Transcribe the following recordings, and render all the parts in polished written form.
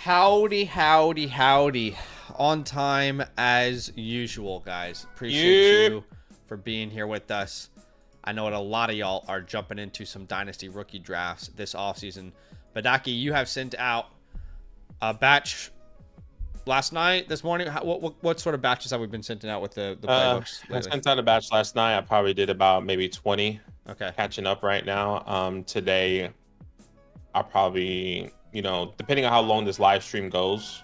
Howdy, howdy, howdy. On time as usual, guys. Appreciate you for being here with us. I know that a lot of y'all are jumping into some Dynasty rookie drafts this offseason. Badaki, you have sent out a batch last night, this morning. What sort of batches have we been sending out with the playbooks lately? I sent out a batch last night. I probably did about maybe 20. Okay. Catching up right now. Today, I'll probably, depending on how long this live stream goes,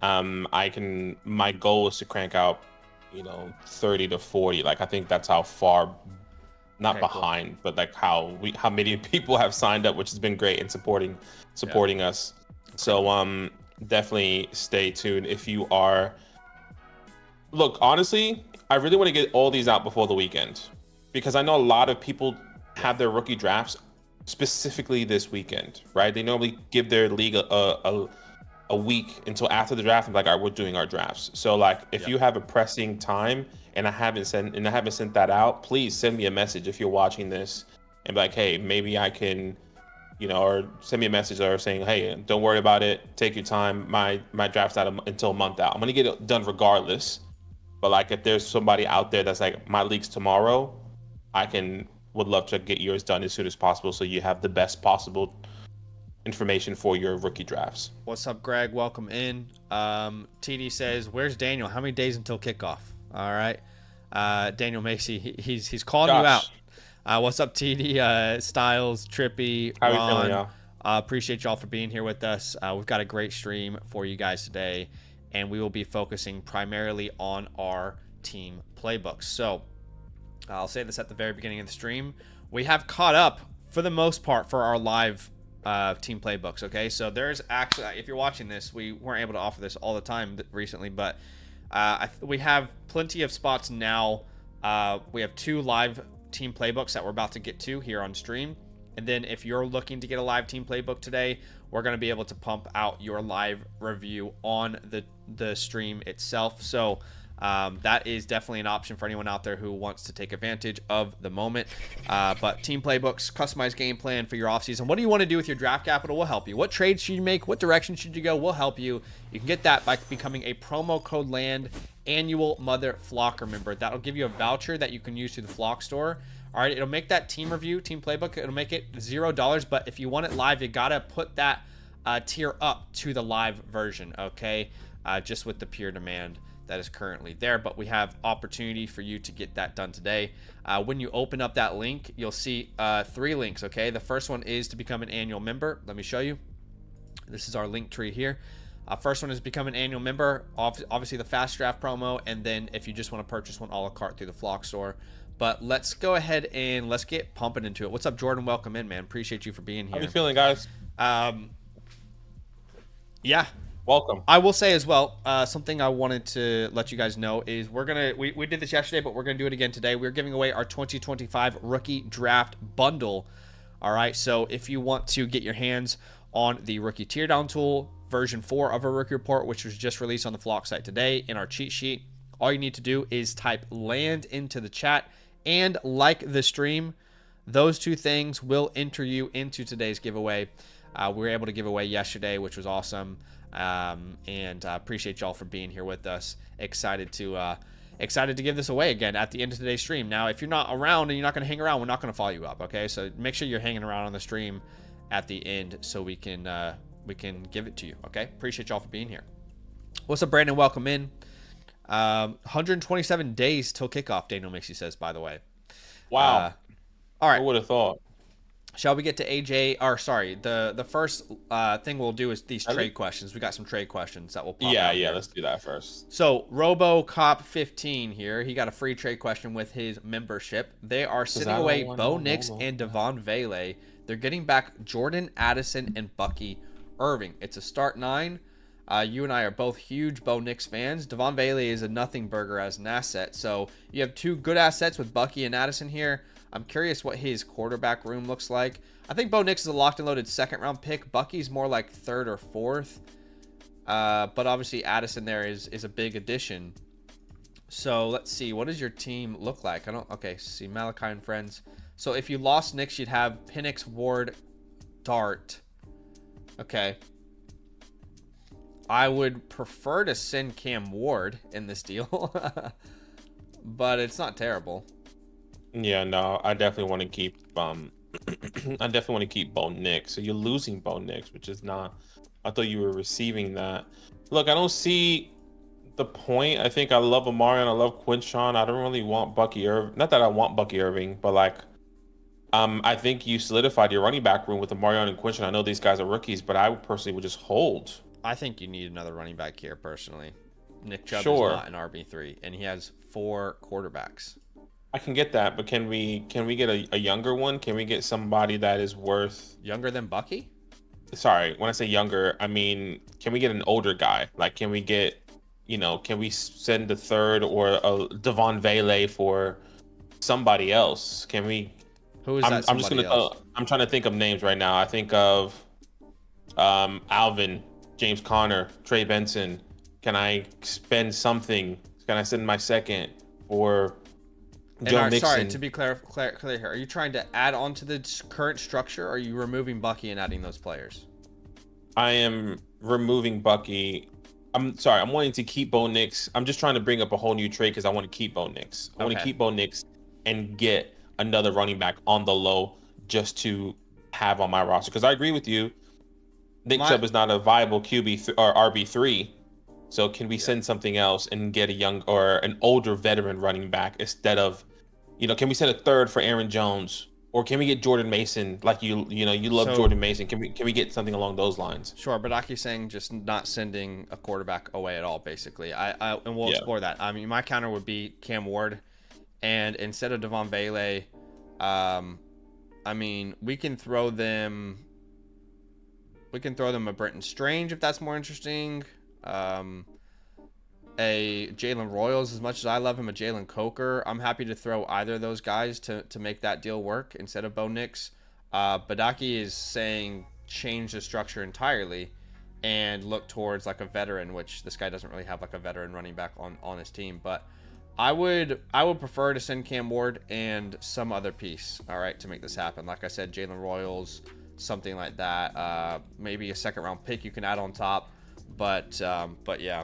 my goal is to crank out, 30 to 40. Like, I think that's how far, not behind, cool. But like how many people have signed up, which has been great in supporting us. Okay. So, definitely stay tuned if you are. Look, honestly, I really want to get all these out before the weekend because I know a lot of people have their rookie drafts specifically this weekend, right? They normally give their league a week until after the draft. I'm like, all right, we're doing our drafts. So like, if you have a pressing time and I haven't sent that out, please send me a message if you're watching this and be like, hey, maybe I can, or send me a message or saying, hey, don't worry about it. Take your time. My draft's out until a month out. I'm going to get it done regardless. But like, if there's somebody out there that's like, my league's tomorrow, would love to get yours done as soon as possible so you have the best possible information for your rookie drafts. What's up, Greg? Welcome in. TD says, where's Daniel? How many days until kickoff? All right. Daniel Macy, he's calling you out. What's up, TD? Styles, Trippy, How Ron. are you feeling, y'all? Appreciate y'all for being here with us. We've got a great stream for you guys today, and we will be focusing primarily on our team playbooks. So I'll say this at the very beginning of the stream. We have caught up, for the most part, for our live team playbooks, okay? So there's actually, if you're watching this, we weren't able to offer this all the time recently, but we have plenty of spots now. We have 2 live team playbooks that we're about to get to here on stream. And then if you're looking to get a live team playbook today, we're going to be able to pump out your live review on the stream itself. So that is definitely an option for anyone out there who wants to take advantage of the moment. But team playbooks, customized game plan for your offseason. What do you want to do with your draft capital? We'll help you. What trades should you make? What direction should you go? We'll help you. You can get that by becoming a promo code LAND annual Mother Flocker member. That'll give you a voucher that you can use through the Flock store. All right, it'll make that team review, team playbook, it'll make it $0. But if you want it live, you gotta put that tier up to the live version, okay? Just with the pure demand that is currently there. But we have opportunity for you to get that done today. When you open up that link, you'll see 3 links, okay? The first one is to become an annual member. Let me show you. This is our link tree here. First one is become an annual member. Obviously the FastDraft promo, and then if you just want to purchase one a la carte through the Flock store. But let's go ahead and let's get pumping into it. What's up, Jordan? Welcome in, man. Appreciate you for being here. How you feeling, guys? Yeah. Welcome. I will say as well, something I wanted to let you guys know is we did this yesterday, but we're gonna do it again today. We're giving away our 2025 rookie draft bundle. All right. So if you want to get your hands on the rookie teardown tool version 4 of our rookie report, which was just released on the Flock site today in our cheat sheet, all you need to do is type LAND into the chat and like the stream. Those 2 things will enter you into today's giveaway. We were able to give away yesterday, which was awesome. And appreciate y'all for being here with us. Excited to give this away again at the end of today's stream. Now, if you're not around and you're not going to hang around, we're not going to follow you up. Okay, so make sure you're hanging around on the stream at the end so we can give it to you. Okay, appreciate y'all for being here. What's up, Brandon? Welcome in. 127 days till kickoff. Daniel Mixie says, by the way. Wow. All right. I would have thought. Shall we get to AJ? Or sorry, the first thing we'll do is these trade questions. We got some trade questions that will pop out here. Let's do that first. So RoboCop15 here, he got a free trade question with his membership. They are sitting away Bo Nix and Devon Vele. They're getting back Jordan Addison and Bucky Irving. It's a start 9. You and I are both huge Bo Nix fans. Devon Vele is a nothing burger as an asset. So you have 2 good assets with Bucky and Addison here. I'm curious what his quarterback room looks like. I think Bo Nix is a locked and loaded 2nd round pick. Bucky's more like 3rd or 4th. But obviously Addison there is a big addition. So let's see. What does your team look like? Okay, see Malachi and friends. So if you lost Nix, you'd have Penix, Ward, Dart. Okay. I would prefer to send Cam Ward in this deal, but it's not terrible. Yeah, no, I definitely want to keep I definitely want to keep Bo Nix. So you're losing Bo Nix, which is not. I thought you were receiving that. Look, I don't see the point. I think I love Amarion. I love Quinshawn. I don't really want Bucky Irving. Not that I want Bucky Irving, but like, I think you solidified your running back room with Amarion and Quinshawn. I know these guys are rookies, but I personally would just hold. I think you need another running back here, personally. Nick Chubb Sure, is not an RB3, and he has 4 quarterbacks. I can get that, but can we get a younger one? Can we get somebody that is worth Younger than Bucky? Sorry, when I say younger, I mean, can we get an older guy? Like, can we get, can we send a third or a Devon Vele for somebody else? Can we? Who is that? I'm just gonna. I'm trying to think of names right now. I think of Alvin, James Conner, Trey Benson. Can I spend something? Can I send my second for Joe Mixon? Sorry, to be clear here, are you trying to add on to the current structure, or are you removing Bucky and adding those players? I am removing Bucky. I'm sorry, I'm wanting to keep Bo Nix. I'm just trying to bring up a whole new trade because I want to keep Bo Nix. I want to keep Bo Nix and get another running back on the low just to have on my roster. Because I agree with you. Nick Chubb is not a viable QB or RB3. So can we send something else and get a young or an older veteran running back instead of, can we send a third for Aaron Jones, or can we get Jordan Mason? Like you love Jordan Mason. Can we get something along those lines? Sure, but Aki's saying just not sending a quarterback away at all, basically. And we'll explore that. I mean, my counter would be Cam Ward, and instead of Devon Vele, I mean, we can throw them a Brenton Strange if that's more interesting. A Jalen Royals, as much as I love him, a Jalen Coker. I'm happy to throw either of those guys to make that deal work instead of Bo Nix. Badaki is saying change the structure entirely and look towards like a veteran, which this guy doesn't really have like a veteran running back on his team. But I would prefer to send Cam Ward and some other piece, all right, to make this happen. Like I said, Jalen Royals, something like that. Maybe a second round pick you can add on top. But yeah.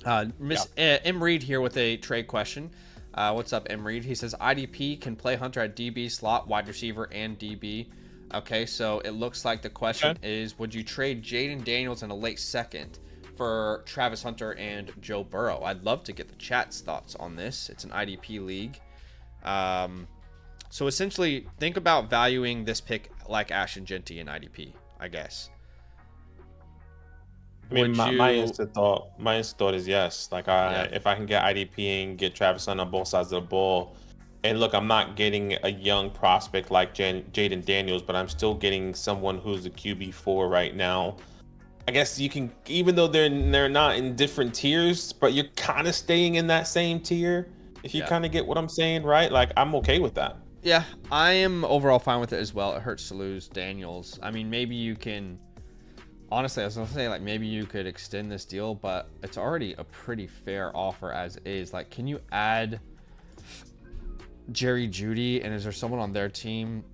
M. Reed here with a trade question. What's up, M. Reed? He says IDP can play Hunter at DB, slot, wide receiver, and DB. Okay, so it looks like the question is, would you trade Jaden Daniels in a late second for Travis Hunter and Joe Burrow? I'd love to get the chat's thoughts on this. It's an IDP league. So essentially, think about valuing this pick like Ashton Genty in IDP, I guess. I mean, my instant thought is yes. Like, if I can get IDP and get Travis Hunter on both sides of the ball, and look, I'm not getting a young prospect like Jaden Daniels, but I'm still getting someone who's a QB4 right now. I guess you can, even though they're not in different tiers, but you're kind of staying in that same tier. If you kind of get what I'm saying, right? Like, I'm okay with that. Yeah, I am overall fine with it as well. It hurts to lose Daniels. I mean, maybe you can. Honestly, I was going to say, like, maybe you could extend this deal, but it's already a pretty fair offer as is. Like, can you add Jerry Jeudy, and is there someone on their team?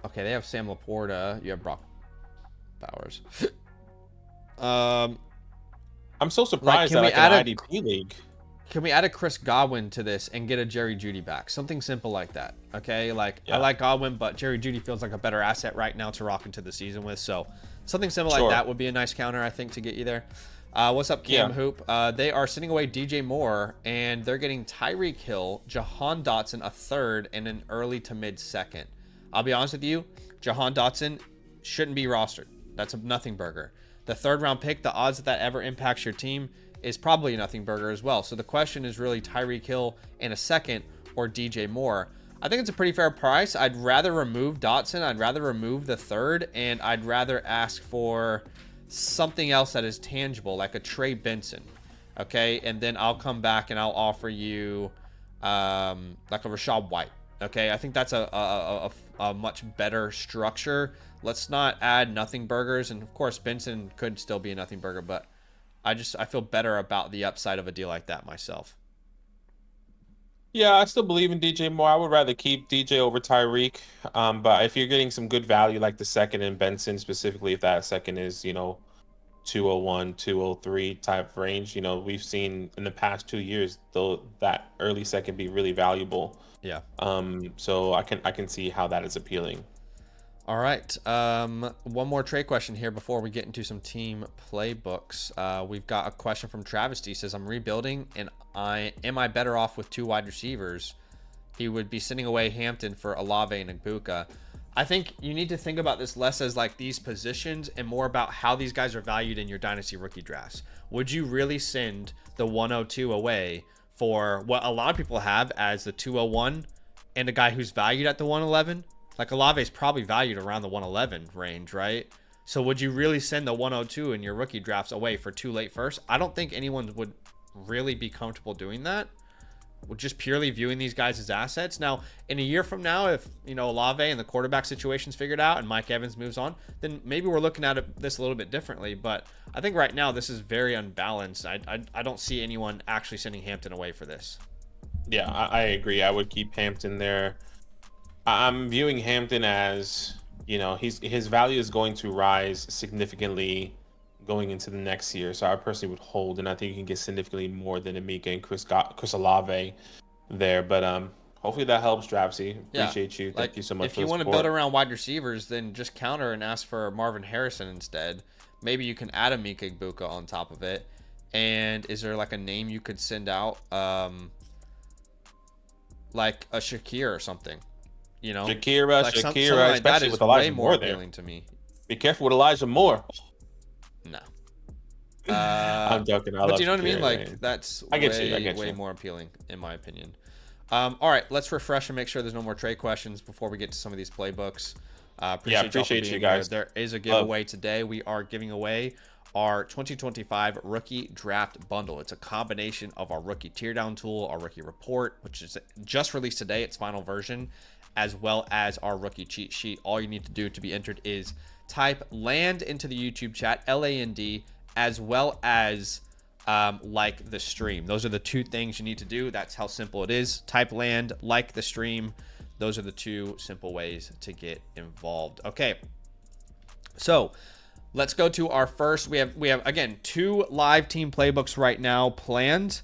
Okay, they have Sam Laporta. You have Brock Bowers. I'm so surprised that an IDP league. Can we add a Chris Godwin to this and get a Jerry Jeudy back? Something simple like that. Okay, I like Godwin, but Jerry Jeudy feels like a better asset right now to rock into the season with. So something simple like that would be a nice counter, I think, to get you there. What's up, Cam Hoop? They are sending away DJ Moore, and they're getting Tyreek Hill, Jahan Dotson, a third, and an early to mid second. I'll be honest with you, Jahan Dotson shouldn't be rostered. That's a nothing burger. The third round pick, the odds that ever impacts your team is probably a nothing burger as well. So the question is really Tyreek Hill in a second or DJ Moore. I think it's a pretty fair price. I'd rather remove Dotson. I'd rather remove the third, and I'd rather ask for something else that is tangible, like a Trey Benson. Okay, and then I'll come back and I'll offer you like a Rashad White. Okay, I think that's a much better structure. Let's not add nothing burgers, and of course Benson could still be a nothing burger, but I feel better about the upside of a deal like that myself. Yeah, I still believe in DJ Moore. I would rather keep DJ over Tyreek. But if you're getting some good value, like the second in Benson, specifically if that second is, 201, 203 type range, we've seen in the past 2 years, though, that early second be really valuable. Yeah. So I can see how that is appealing. All right. One more trade question here before we get into some team playbooks. We've got a question from Travesty. He says, I'm rebuilding, and am I better off with 2 wide receivers? He would be sending away Hampton for Olave and Ibuka. I think you need to think about this less as like these positions and more about how these guys are valued in your dynasty rookie drafts. Would you really send the 102 away for what a lot of people have as the 201 and a guy who's valued at the 111? Like Olave is probably valued around the 111 range, right? So would you really send the 102 in your rookie drafts away for 2 late first? I don't think anyone would really be comfortable doing that. We're just purely viewing these guys as assets. Now, in a year from now, if Olave and the quarterback situation's figured out and Mike Evans moves on, then maybe we're looking at this a little bit differently. But I think right now this is very unbalanced. I don't see anyone actually sending Hampton away for this. Yeah, I agree. I would keep Hampton there. I'm viewing Hampton as, his value is going to rise significantly going into the next year. So I personally would hold, and I think you can get significantly more than Amika and Chris Olave there. But hopefully that helps, Dravsy. Appreciate you. Thank you so much. If you want to build around wide receivers, then just counter and ask for Marvin Harrison instead. Maybe you can add Amika Ibuka on top of it. And is there like a name you could send out, like a Shakir or something? Shakira, like especially like that is with Elijah way more Moore appealing there. to me. Be careful with Elijah Moore. No. I'm joking. But do you know what I mean? Like that's I get you. way more appealing in my opinion. All right, let's refresh and make sure there's no more trade questions before we get to some of these playbooks. Appreciate you guys. There is a giveaway today. We are giving away our 2025 rookie draft bundle. It's a combination of our rookie teardown tool, our rookie report, which is just released today, its final version, as well as our rookie cheat sheet. All you need to do to be entered is type LAND into the YouTube chat, LAND, as well as like the stream. Those are the 2 things you need to do. That's how simple it is. Type LAND, like the stream. Those are the 2 simple ways to get involved. Okay, so let's go to our first. We have again 2 live team playbooks right now planned.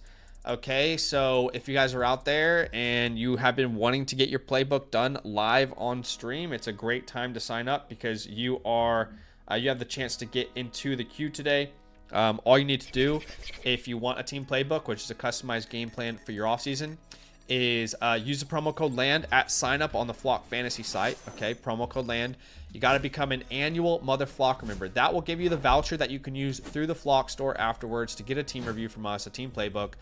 Okay, so if you guys are out there and you have been wanting to get your playbook done live on stream, it's a great time to sign up because you have the chance to get into the queue today. All you need to do if you want a team playbook, which is a customized game plan for your offseason, is use the promo code LAND at sign up on the Flock Fantasy site. Okay, promo code LAND. You got to become an annual Mother Flock member. That will give you the voucher that you can use through the Flock store afterwards to get a team review from us, a team playbook.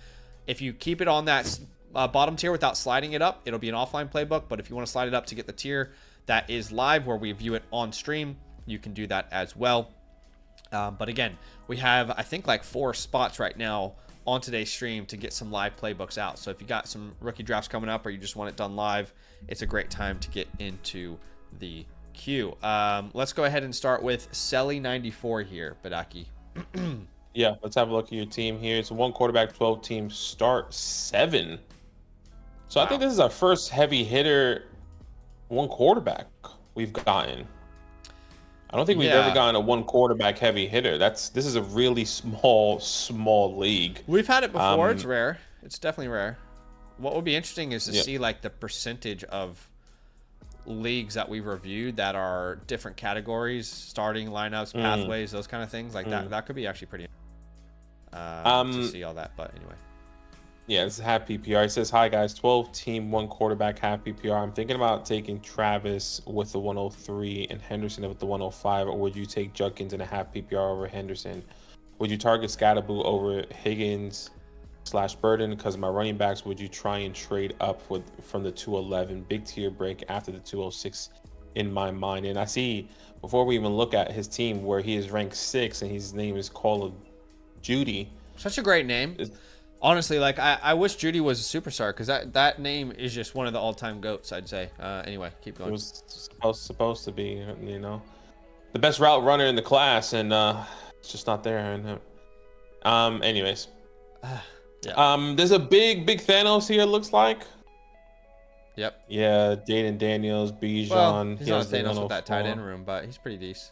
If you keep it on that bottom tier without sliding it up, it'll be an offline playbook. But if you want to slide it up to get the tier that is live where we view it on stream, you can do that as well. But again, we have, I think, like 4 spots right now on today's stream to get some live playbooks out. So if you got some rookie drafts coming up or you just want it done live, it's a great time to get into the queue. Let's go ahead and start with Selly94 here, Badaki. Yeah, let's have a look at your team here. It's a 1 quarterback, 12 team start 7. So wow. I think this is our first heavy hitter 1 quarterback we've gotten. I don't think we've ever gotten a 1 quarterback heavy hitter. This is a really small league. We've had it before. It's rare. It's definitely rare. What would be interesting is to see like the percentage of leagues that we've reviewed that are different categories, starting lineups, pathways, those kind of things. Like that could be actually pretty to see all that. But anyway. Yeah, this is half PPR. It says, hi guys, 12 team, 1 quarterback, half PPR. I'm thinking about taking Travis with the 103 and Henderson with the 105, or would you take Judkins in a half PPR over Henderson? Would you target Scatterboo over Higgins / Burden? Because my running backs, would you try and trade up from the 211? Big tier break after the 206 in my mind. And I see, before we even look at his team, where he is ranked 6 and his name is Call of Duty. Such a great name. Honestly, like I wish Judy was a superstar because that name is just one of the all-time GOATs, I'd say. Anyway, keep going. It was supposed to be, the best route runner in the class, and it's just not there. And anyways, There's a big Thanos here. It looks like. Yep. Yeah, Jaden Daniels, Bijan. Well, he's he not has the Thanos with that tight 104. end room, but he's pretty decent.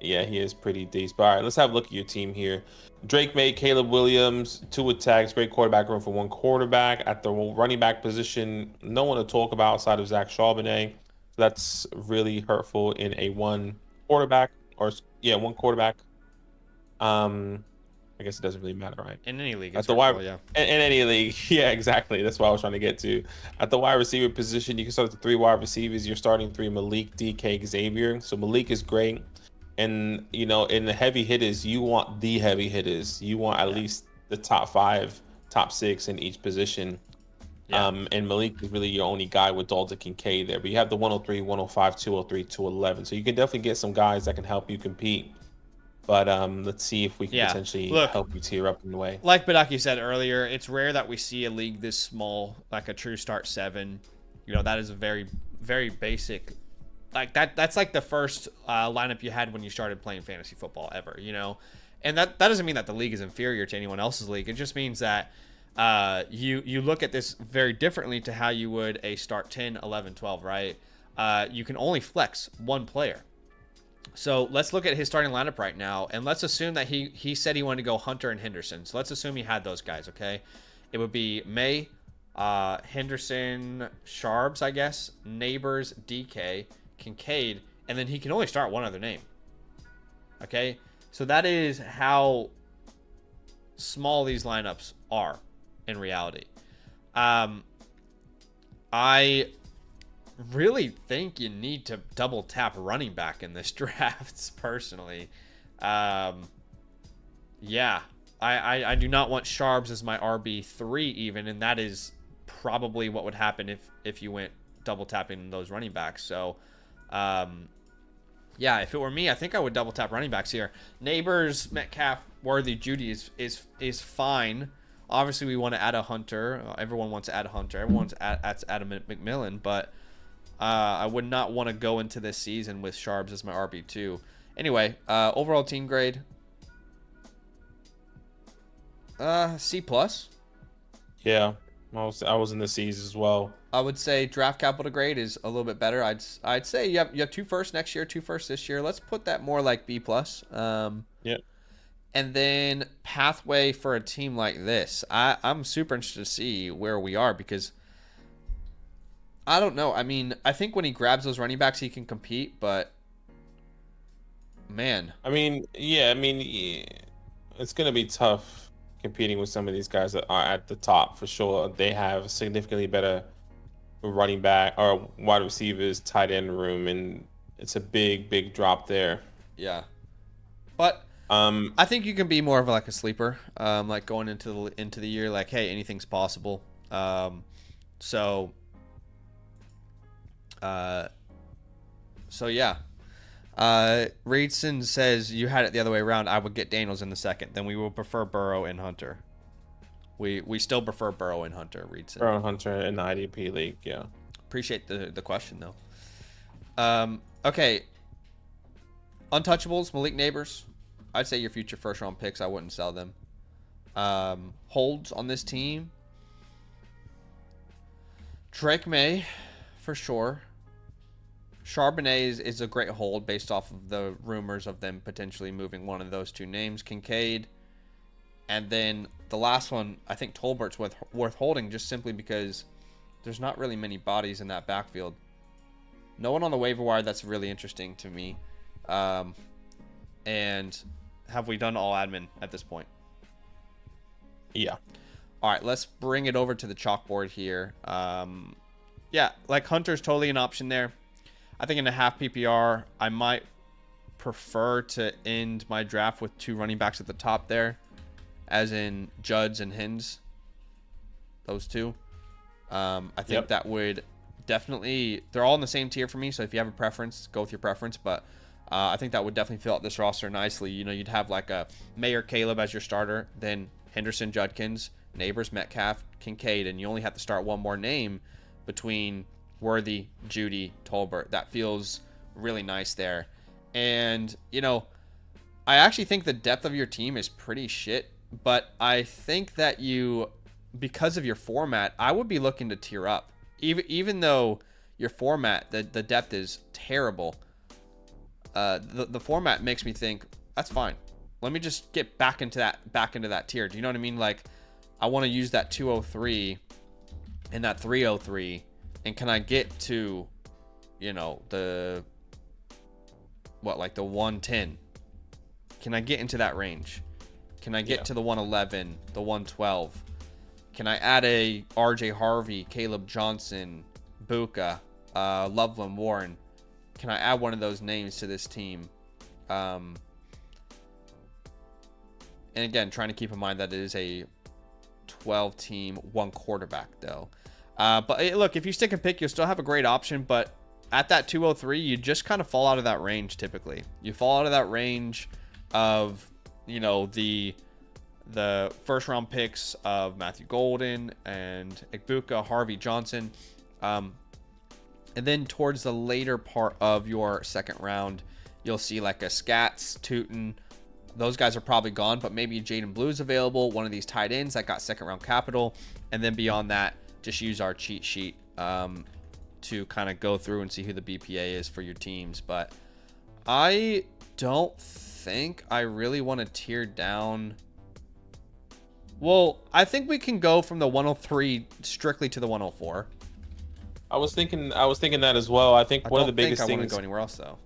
Yeah, he is pretty decent. But all right, let's have a look at your team here. Drake May, Caleb Williams, 2 attacks, great quarterback room for 1 quarterback. At the running back position, no one to talk about outside of Zach Charbonnet. So that's really hurtful in a 1 quarterback, or 1 quarterback. I guess it doesn't really matter, right? In any league, At it's the hurtful, wide, yeah. in any league, yeah, exactly. That's what I was trying to get to. At the wide receiver position, you can start with the 3 wide receivers. You're starting 3: Malik, DK, Xavier. So Malik is great, and in the heavy hitters, you want the heavy hitters. You want at least the top 5, top 6 in each position. Yeah. And Malik is really your only guy with Dalton Kincaid there. But you have the 103, 105, 203, 211. So you can definitely get some guys that can help you compete. But let's see if we can potentially help you tear up in the way. Like Badaki said earlier, it's rare that we see a league this small, like a true start 7. That is a very, very basic, like that's like the first lineup you had when you started playing fantasy football ever, And that doesn't mean that the league is inferior to anyone else's league. It just means that you look at this very differently to how you would a start 10, 11, 12, right? You can only flex 1 player. So let's look at his starting lineup right now, and let's assume that he said he wanted to go Hunter and Henderson. So let's assume he had those guys, okay? It would be May, Henderson, Sharbs, I guess, Neighbors, DK, Kincaid, and then he can only start 1 other name. Okay? So that is how small these lineups are in reality. I really think you need to double tap running back in this draft, personally. I do not want Sharbs as my RB3 even, and that is probably what would happen if you went double tapping those running backs. So if it were me, I think I would double tap running backs here. Neighbors, Metcalf, Worthy, Judy is fine. Obviously we want to add a Hunter. Everyone wants to add a Hunter. Everyone wants to add a McMillan, but I would not want to go into this season with Sharbs as my RB2. Anyway, overall team grade, C+. Yeah, I was in the C's as well. I would say draft capital grade is a little bit better. I'd say you have 2 firsts next year, 2 firsts this year. Let's put that more like B+. Yeah. And then pathway for a team like this. I'm super interested to see where we are, because I don't know. I mean, I think when he grabs those running backs, he can compete, but man. It's going to be tough competing with some of these guys that are at the top for sure. They have significantly better running back or wide receivers, tight end room, and it's a big drop there. Yeah. But I think you can be more of like a sleeper, like going into the year, like, hey, anything's possible. Reedson says you had it the other way around. I would get Daniels in the second. Then we will prefer Burrow and Hunter. We still prefer Burrow and Hunter, Reedson. Burrow and Hunter in the IDP league, yeah. Appreciate the question, though. Okay. Untouchables, Malik Neighbors. I'd say your future first-round picks. I wouldn't sell them. Holds on this team. Drake May, for sure. Charbonnet is a great hold based off of the rumors of them potentially moving one of those 2 names. Kincaid. And then the last one, I think Tolbert's worth holding, just simply because there's not really many bodies in that backfield. No one on the waiver wire that's really interesting to me. And have we done all admin at this point? Yeah. All right, let's bring it over to the chalkboard here. Like Hunter's totally an option there. I think in a half PPR, I might prefer to end my draft with 2 running backs at the top there, as in Judds and Hins. Those 2. I think that would definitely, they're all in the same tier for me. So if you have a preference, go with your preference. But I think that would definitely fill out this roster nicely. You'd have like a Mayer Caleb as your starter, then Henderson, Judkins, Neighbors, Metcalf, Kincaid, and you only have to start 1 more name between Worthy, Judy, Tolbert. That feels really nice there. And, I actually think the depth of your team is pretty shit, but I think that you because of your format, I would be looking to tier up. Even though your format, the depth is terrible, the format makes me think that's fine. Let me just get back into that tier. Do you know what I mean? Like, I want to use that 203 and that 303, and can I get to, the 110? Can I get into that range? Can I get to the 111, the 112? Can I add a RJ Harvey, Caleb Johnson, Buka, Loveland Warren? Can I add one of those names to this team? And again, trying to keep in mind that it is a 12-team, 1 quarterback, though. But look, if you stick and pick, you'll still have a great option. But at that 203, you just kind of fall out of that range typically. You fall out of that range of, the first round picks of Matthew Golden and Igbuka, Harvey Johnson. And then towards the later part of your second round, you'll see like a Scats, Tootin. Those guys are probably gone, but maybe Jaden Blue's available. One of these tight ends that got second round capital. And then beyond that, just use our cheat sheet to kind of go through and see who the BPA is for your teams. But I don't think I really want to tier down. Well, I think we can go from the 103 strictly to the 104. I was thinking that as well. I think one of the biggest things. I things. want to go anywhere else though.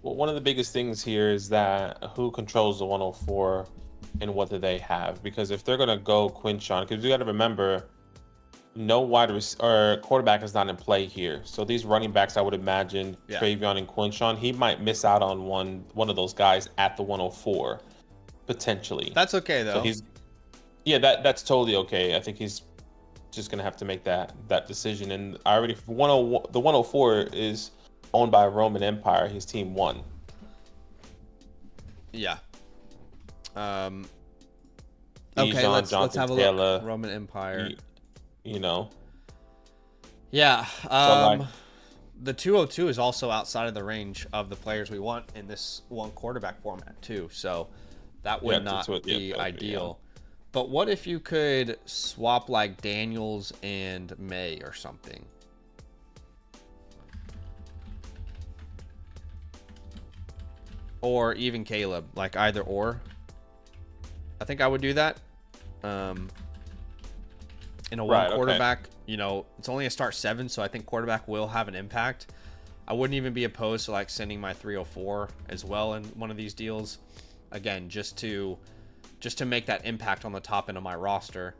Well, one of the biggest things here is that who controls the 104 and what do they have? Because if they're gonna go Quinshon, because you got to remember, no quarterback is not in play here. So these running backs, I would imagine, Travion and Quinshon, he might miss out on one of those guys at the 104 potentially. That's okay though. So that's totally okay. I think he's just gonna have to make that decision. And I already the 104 is owned by Roman Empire. His team won. Yeah. Okay, Bijan, let's have a Taylor, look. Roman Empire. Yeah. The 202 is also outside of the range of the players we want in this 1 quarterback format too. So that would not be ideal. But what if you could swap like Daniels and May or something? Or even Caleb, like either or. I think I would do that. In a 1 quarterback, it's only a start 7, so I think quarterback will have an impact. I wouldn't even be opposed to like sending my 304 as well in one of these deals. Again, just to make that impact on the top end of my roster.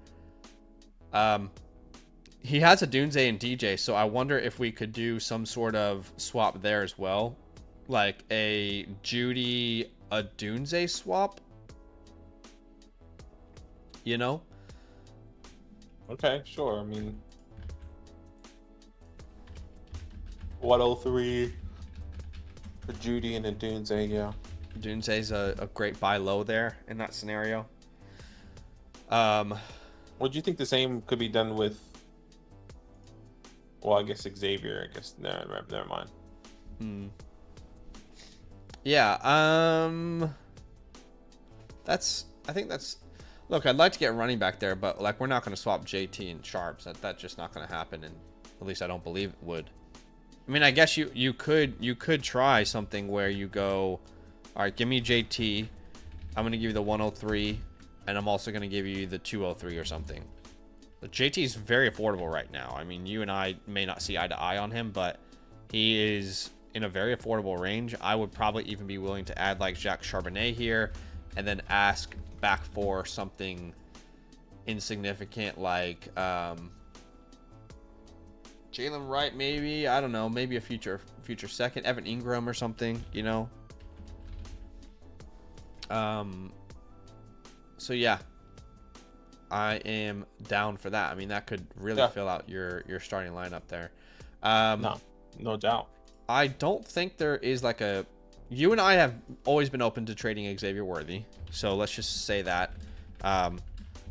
He has a Dunze and DJ, so I wonder if we could do some sort of swap there as well. Like a Judy, a Dunze swap. Okay, sure. I mean, 103 for Judy and a Dunze, yeah. Dunze's a great buy low there in that scenario. Would you think the same could be done with? Well, I guess Xavier. I guess never mind. Yeah. I think that's. Look, I'd like to get running back there, but like we're not going to swap JT and Sharps. That's just not going to happen, and at least I don't believe it would. I mean, I guess you could try something where you go, all right, give me JT. I'm going to give you the 103, and I'm also going to give you the 203 or something. But JT is very affordable right now. I mean, you and I may not see eye to eye on him, but he is in a very affordable range. I would probably even be willing to add like Jacques Charbonnet here, and then ask back for something insignificant like Jalen Wright, maybe. I don't know, maybe a future second, Evan Ingram or something, So yeah, I am down for that. I mean, that could really fill out your starting lineup there. No doubt. I don't think there is like a. You and I have always been open to trading Xavier Worthy, so let's just say that.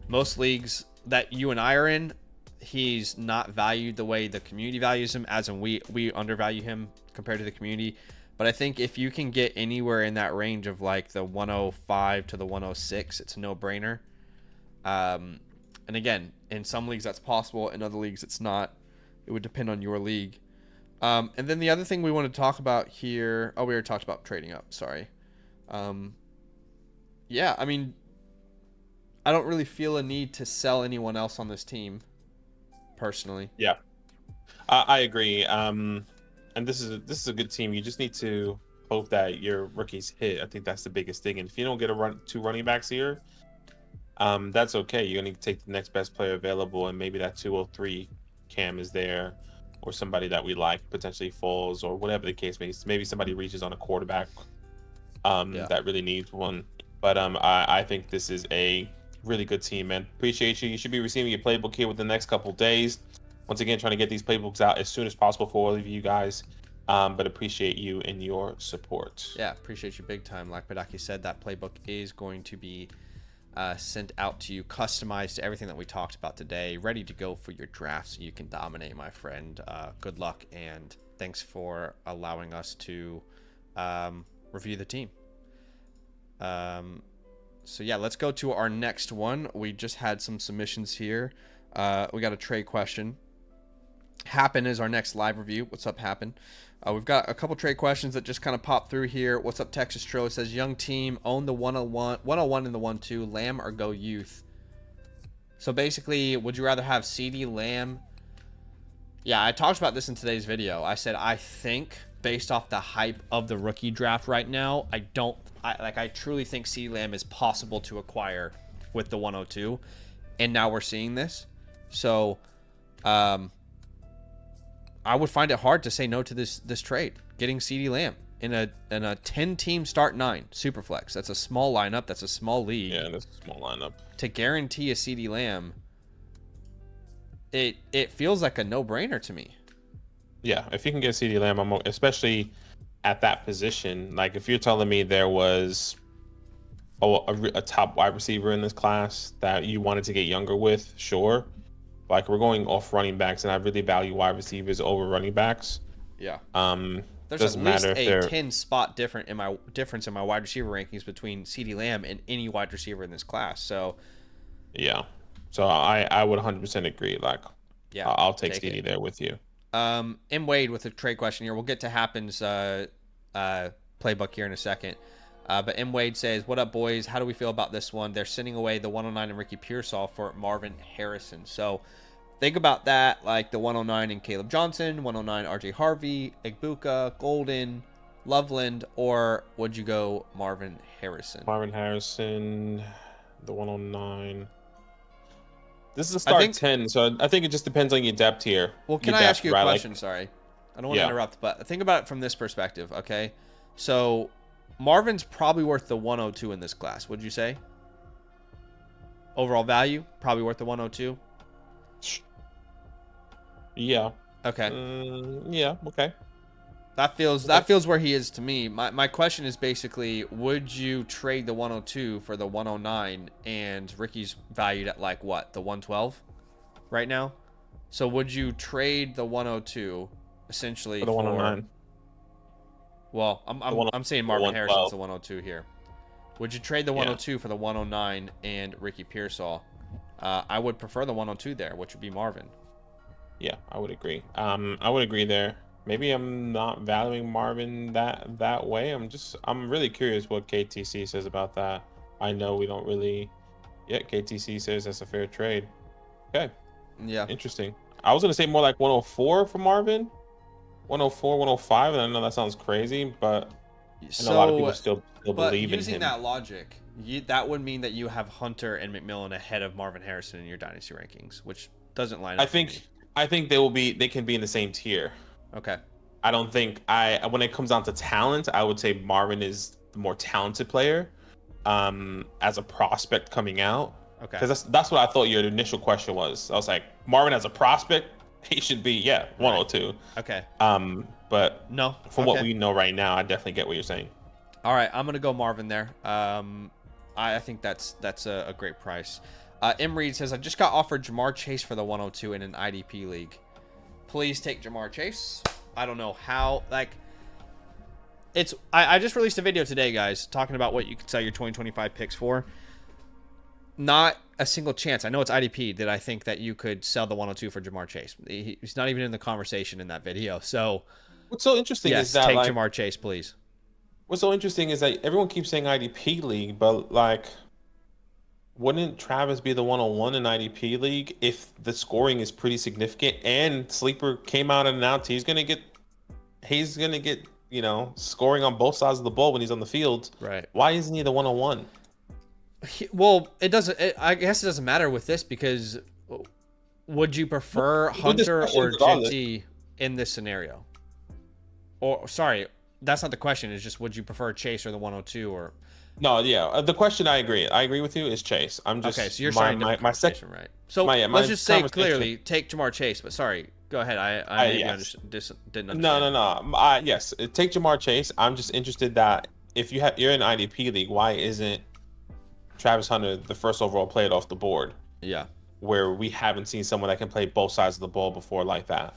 Most leagues that you and I are in, he's not valued the way the community values him, as in we undervalue him compared to the community. But I think if you can get anywhere in that range of like the 105 to the 106, it's a no-brainer. And again, in some leagues that's possible, in other leagues it's not. It would depend on your league. And then the other thing we want to talk about here, we already talked about trading up, sorry. Yeah, I mean, I don't really feel a need to sell anyone else on this team, personally. Yeah, I agree. And this is a good team. You just need to hope that your rookies hit. I think that's the biggest thing. And if you don't get two running backs here, that's okay. You're going to take the next best player available, and maybe that 203 Cam is there, or somebody that we like potentially falls, or whatever the case may be. Maybe somebody reaches on a quarterback that really needs one. But I think this is a really good team, man. Appreciate you. You should be receiving your playbook here within the next couple days. Once again, trying to get these playbooks out as soon as possible for all of you guys. But appreciate you and your support. Yeah, appreciate you big time. Like Badaki said, that playbook is going to be sent out to you, customized to everything that we talked about today, ready to go for your draft so you can dominate, my friend. Good luck, and thanks for allowing us to review the team. So yeah, let's go to our next one. We just had some submissions here. We got a trade question. Happen is our next live review. What's up, Happen? We've got a couple trade questions that just kind of popped through here. What's up, Texas Tro? It says, young team, own the 101 and the 1-2, Lamb or go youth. So basically, would you rather have CeeDee Lamb? Yeah, I talked about this in today's video. I said, I think based off the hype of the rookie draft right now, I truly think CeeDee Lamb is possible to acquire with the 102. And now we're seeing this. So, I would find it hard to say no to this trade. Getting CeeDee Lamb in a 10-team start 9 superflex. That's a small lineup. That's a small league. Yeah, that's a small lineup. To guarantee a CeeDee Lamb, it feels like a no-brainer to me. Yeah, if you can get CeeDee Lamb, especially at that position. Like if you're telling me there was a top wide receiver in this class that you wanted to get younger with, sure. Like we're going off running backs, and I really value wide receivers over running backs. Yeah. There's doesn't at least matter if a 10 spot difference in my wide receiver rankings between CeeDee Lamb and any wide receiver in this class. So. Yeah. So I would 100% agree. Like, yeah, I'll take CeeDee there with you. M Wade with a trade question here. We'll get to Happen's playbook here in a second. But M Wade says, "What up, boys? How do we feel about this one? They're sending away the 109 and Ricky Pearsall for Marvin Harrison." So think about that, like the 109 and Caleb Johnson, 109 RJ Harvey, Igbuka, Golden, Loveland, or would you go Marvin Harrison? Marvin Harrison, the 109. This is a start 10, so I think it just depends on your depth here. Well, can I ask you a question? Sorry. I don't want to interrupt, but think about it from this perspective, okay? So Marvin's probably worth the 102 in this class, would you say? Overall value, probably worth the 102? Yeah. Okay. Yeah, okay. That feels where he is to me. My question is basically, would you trade the 102 for the 109, and Ricky's valued at like what, the 112 right now? So would you trade the 102 essentially for the 109? Well, I'm saying Marvin Harrison's the 102 here. Would you trade the 102 for the 109 and Ricky Pearsall? I would prefer the 102 there, which would be Marvin. Yeah, I would agree. I would agree there. Maybe I'm not valuing Marvin that way. I'm really curious what KTC says about that. I know we don't really. Yeah, KTC says that's a fair trade. Okay. Yeah. Interesting. I was gonna say more like 104 for Marvin. 104, 105, and I know that sounds crazy, but a lot of people still believe in him. Using that logic, that would mean that you have Hunter and McMillan ahead of Marvin Harrison in your dynasty rankings, which doesn't line up. I think they can be in the same tier. Okay. I don't think when it comes down to talent, I would say Marvin is the more talented player as a prospect coming out. Okay. Because that's what I thought your initial question was. I was like, Marvin as a prospect, he should be 102. Right. Okay. But no, from what we know right now, I definitely get what you're saying. All right, I'm gonna go Marvin there. I think that's a great price. M Reed says, I just got offered Jamar Chase for the 102 in an IDP league. Please take Jamar Chase. I don't know how. Like, I just released a video today, guys, talking about what you could sell your 2025 picks for. not a single chance. I know it's IDP that I think that you could sell the 102 for Jamar Chase. He's not even in the conversation in that video. So What's so interesting is yes, that take like Jamar Chase, please. what's so interesting is that everyone keeps saying IDP league, but like, wouldn't Travis be the 101 in IDP league if the scoring is pretty significant and Sleeper came out and announced he's gonna get scoring on both sides of the ball when he's on the field. Right. Why isn't he the 101? Well, it doesn't. I guess it doesn't matter with this because would you prefer Hunter or Genty in this scenario? Or sorry, that's not the question. It's just would you prefer Chase or the 102 or? No, yeah. The question I agree with you is Chase. I'm just okay. So you're starting my section, right? So let's just say clearly take Jamar Chase. But sorry, go ahead. I maybe didn't understand. No. Yes, take Jamar Chase. I'm just interested that if you're in IDP league, why isn't Travis Hunter the first overall player off the board? Yeah. Where we haven't seen someone that can play both sides of the ball before like that,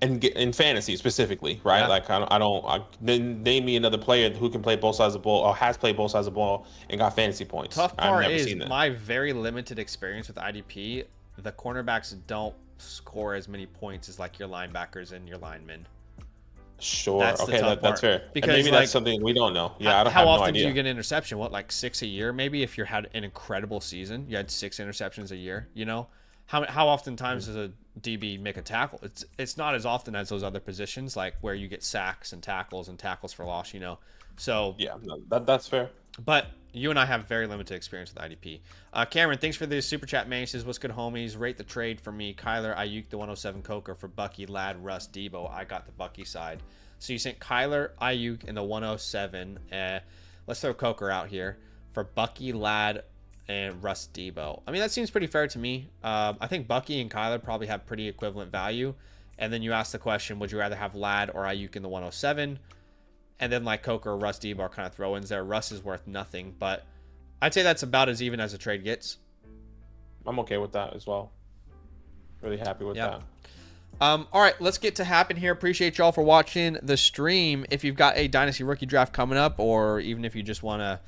and in fantasy specifically, right? Yeah. Like name me another player who can play both sides of the ball or has played both sides of the ball and got fantasy points. Tough part is my very limited experience with IDP. The cornerbacks don't score as many points as like your linebackers and your linemen. Sure. Okay, that's fair. Because and maybe that's something we don't know. Yeah, how often do you get an interception? What, like 6 a year? Maybe if you had an incredible season, you had 6 interceptions a year. How often times does a DB make a tackle? It's not as often as those other positions, like where you get sacks and tackles for loss. So yeah, that's fair. But you and I have very limited experience with IDP. Cameron, thanks for the super chat, man. He says, what's good, homies? Rate the trade for me. Kyler, Ayuk, the 107 Coker for Bucky, Ladd, Russ, Debo. I got the Bucky side. So you sent Kyler, Ayuk, and the 107. Let's throw Coker out here for Bucky, Ladd, and Russ, Debo. I mean, that seems pretty fair to me. I think Bucky and Kyler probably have pretty equivalent value. And then you ask the question, would you rather have Ladd or Ayuk in the 107? And then like Coker or Russ, Debo are kind of throw-ins there. Russ is worth nothing, but I'd say that's about as even as a trade gets. I'm okay with that as well. Really happy with that. All right, let's get to happen here. Appreciate y'all for watching the stream. If you've got a Dynasty rookie draft coming up, or even if you just want to,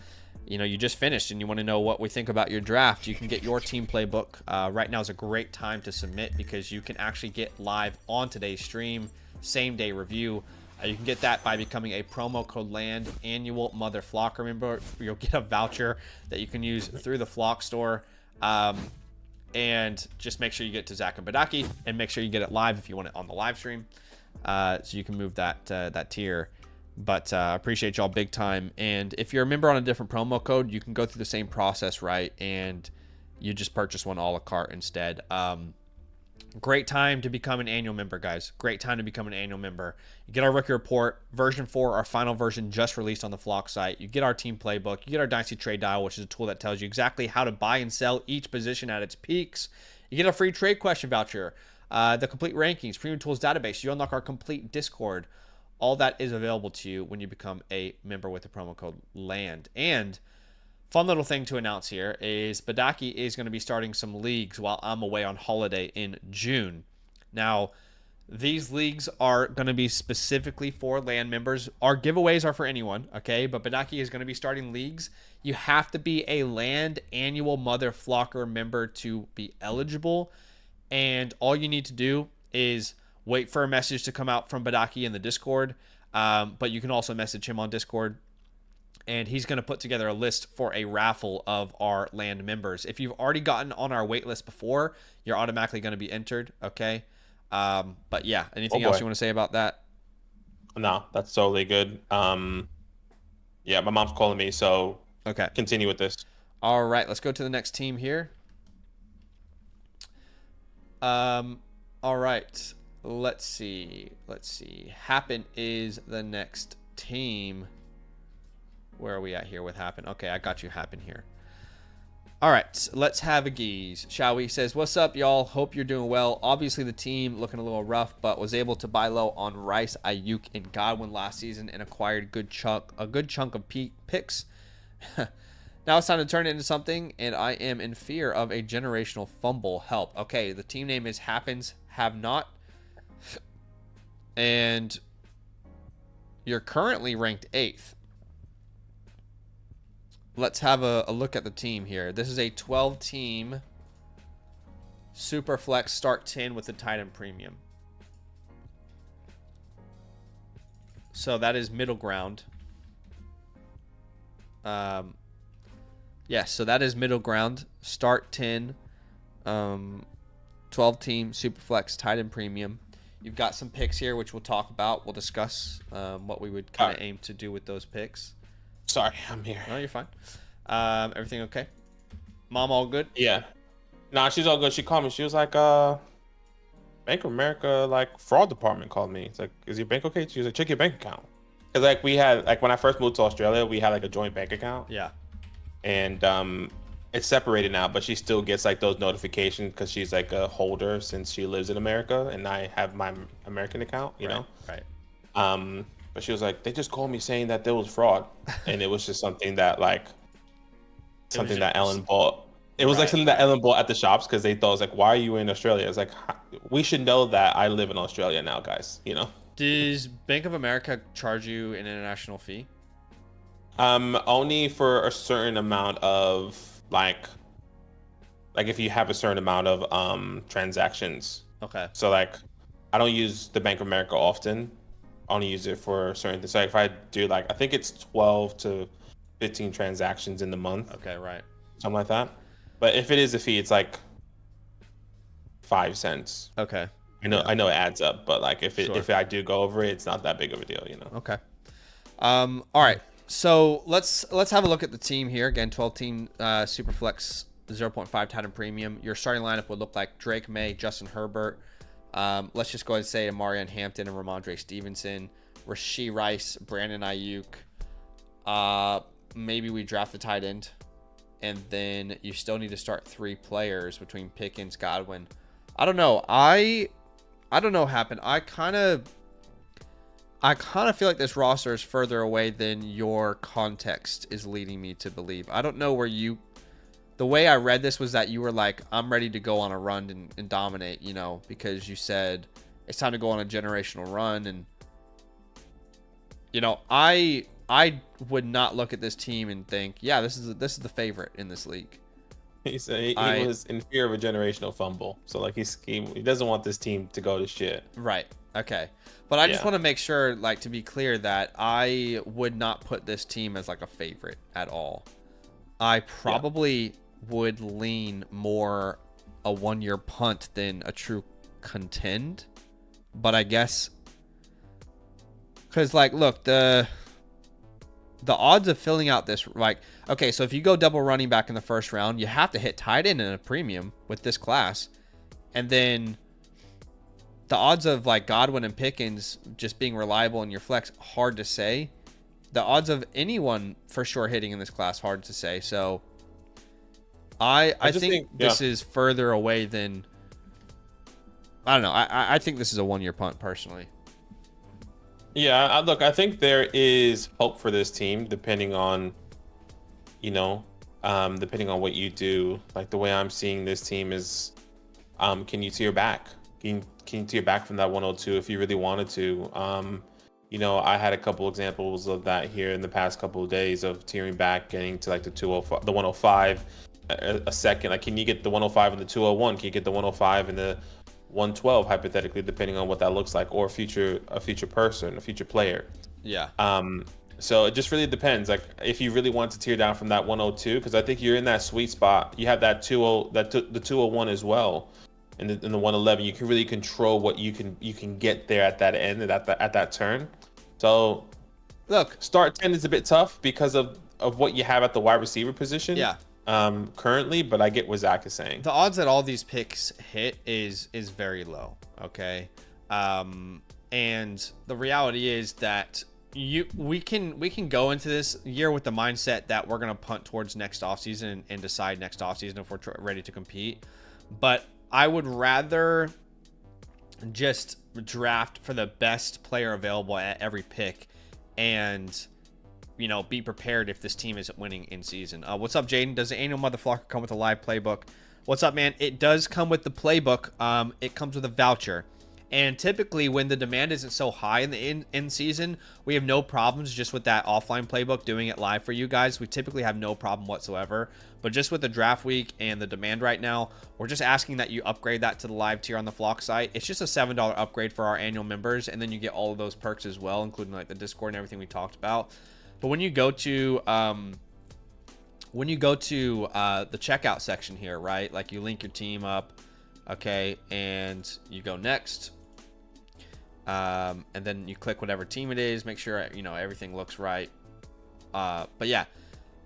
you just finished and you want to know what we think about your draft, you can get your team playbook. Right now is a great time to submit because you can actually get live on today's stream, same day review. You can get that by becoming a promo code LAND annual Mother Flock. Remember, you'll get a voucher that you can use through the Flock store. And just make sure you get to Zach and Badaki, and make sure you get it live if you want it on the live stream, so you can move that tier. But I appreciate y'all big time. And if you're a member on a different promo code, you can go through the same process, right? And you just purchase one a la carte instead. Great time to become an annual member, guys. Great time to become an annual member. You get our rookie report, version 4, our final version just released on the Flock site. You get our team playbook. You get our Dynasty Trade Dial, which is a tool that tells you exactly how to buy and sell each position at its peaks. You get a free trade question voucher, the complete rankings, premium tools database. You unlock our complete Discord. All that is available to you when you become a member with the promo code LAND. And fun little thing to announce here is Badaki is going to be starting some leagues while I'm away on holiday in June. Now, these leagues are going to be specifically for LAND members. Our giveaways are for anyone, okay? But Badaki is going to be starting leagues. You have to be a LAND annual Mother Flocker member to be eligible. And all you need to do is wait for a message to come out from Badaki in the Discord. But you can also message him on Discord. And he's going to put together a list for a raffle of our LAND members. If you've already gotten on our wait list before, you're automatically going to be entered, okay? But yeah, anything else you want to say about that? No, that's totally good. Yeah, my mom's calling me, so okay, continue with this. All right, let's go to the next team here. All right, let's see. Happen is the next team. Where are we at here with Happen? Okay, I got you, Happen here. All right, let's have a geese, shall we? He says, what's up, y'all? Hope you're doing well. Obviously, the team looking a little rough, but was able to buy low on Rice, Ayuk, and Godwin last season and acquired a good chunk of picks. Now it's time to turn it into something, and I am in fear of a generational fumble. Help. Okay, the team name is Happens Have Not, and you're currently ranked 8th. let's have a look at the team here. This is a 12-team Superflex start 10 with the tight end premium. So that is middle ground. Yes, so that is middle ground. Start 10, 12-team Superflex tight end premium. You've got some picks here, which we'll talk about. We'll discuss what we would kind of aim to do with those picks. Sorry, I'm here. No, you're fine. Everything okay? Mom all good? Yeah. Nah, she's all good. She called me. She was like, Bank of America, like, fraud department called me. It's like, is your bank okay? She was like, check your bank account. Because, like, we had, like, when I first moved to Australia, we had, like, a joint bank account. Yeah. And it's separated now, but she still gets, like, those notifications because she's, like, a holder since she lives in America, and I have my American account, you know? Right. But she was like, they just called me saying that there was fraud. And it was just something that, like, something that Ellen bought. It was like something that Ellen bought at the shops because they thought, it was like, why are you in Australia? It's like, we should know that I live in Australia now, guys, you know? Does Bank of America charge you an international fee? Only for a certain amount of, like if you have a certain amount of transactions. Okay. So, like, I don't use the Bank of America often. I only use it for certain things. So if I do, like, I think it's 12 to 15 transactions in the month. Okay, right. Something like that. But if it is a fee, it's like 5 cents. Okay. I know it adds up, but like if I do go over it, it's not that big of a deal, you know. Okay. All right. So let's have a look at the team here. Again, 12-team Superflex 0.5 tight end premium. Your starting lineup would look like Drake May, Justin Herbert. Let's just go ahead and say Amarian Hampton and Ramondre Stevenson, Rashee Rice, Brandon Ayuk. Maybe we draft the tight end, and then you still need to start 3 players between Pickens, Godwin. I don't know. I don't know what happened. I kind of feel like this roster is further away than your context is leading me to believe. I don't know where the way I read this was that you were like, I'm ready to go on a run and dominate, you know, because you said it's time to go on a generational run. And, you know, I would not look at this team and think, yeah, this is the favorite in this league. He said he was in fear of a generational fumble. So, like, he doesn't want this team to go to shit. Right. Okay. But I just want to make sure, like, to be clear, that I would not put this team as, like, a favorite at all. I probably would lean more a 1-year punt than a true contend. But I guess, because, like, look, the odds of filling out this, like, okay, so if you go double running back in the first round, you have to hit tight end in a premium with this class. And then the odds of, like, Godwin and Pickens just being reliable in your flex, hard to say. The odds of anyone for sure hitting in this class, hard to say. So I think this is further away than, I don't know. I think this is a 1-year punt personally. Yeah, look, I think there is hope for this team depending on, you know, depending on what you do. Like, the way I'm seeing this team is, can you tear back? Can you tear back from that 102 if you really wanted to? You know, I had a couple examples of that here in the past couple of days of tearing back, getting to like the 205, the 105 a second. Like, can you get the 105 and the 201? Can you get the 105 and the 112 hypothetically, depending on what that looks like, or a future person, a future player? Yeah. So it just really depends. Like, if you really want to tear down from that 102, because I think you're in that sweet spot. You have that the 201 as well, and the 111. You can really control what you can get there at that end, at that turn. So look, start 10 is a bit tough because of what you have at the wide receiver position. Yeah. Currently, but I get what Zach is saying. The odds that all these picks hit is very low. Okay. And the reality is that we can go into this year with the mindset that we're going to punt towards next offseason and decide next offseason if we're ready to compete. But I would rather just draft for the best player available at every pick and, you know, be prepared if this team isn't winning in season. What's up, Jaden? Does the annual motherfucker come with a live playbook? What's up, man? It does come with the playbook. It comes with a voucher. And typically when the demand isn't so high in the in season, we have no problems just with that offline playbook doing it live for you guys. We typically have no problem whatsoever. But just with the draft week and the demand right now, we're just asking that you upgrade that to the live tier on the Flock site. It's just a $7 upgrade for our annual members, and then you get all of those perks as well, including like the Discord and everything we talked about. But when you go to the checkout section here, right? Like you link your team up, okay, and you go next. And then you click whatever team it is, make sure everything looks right. But yeah,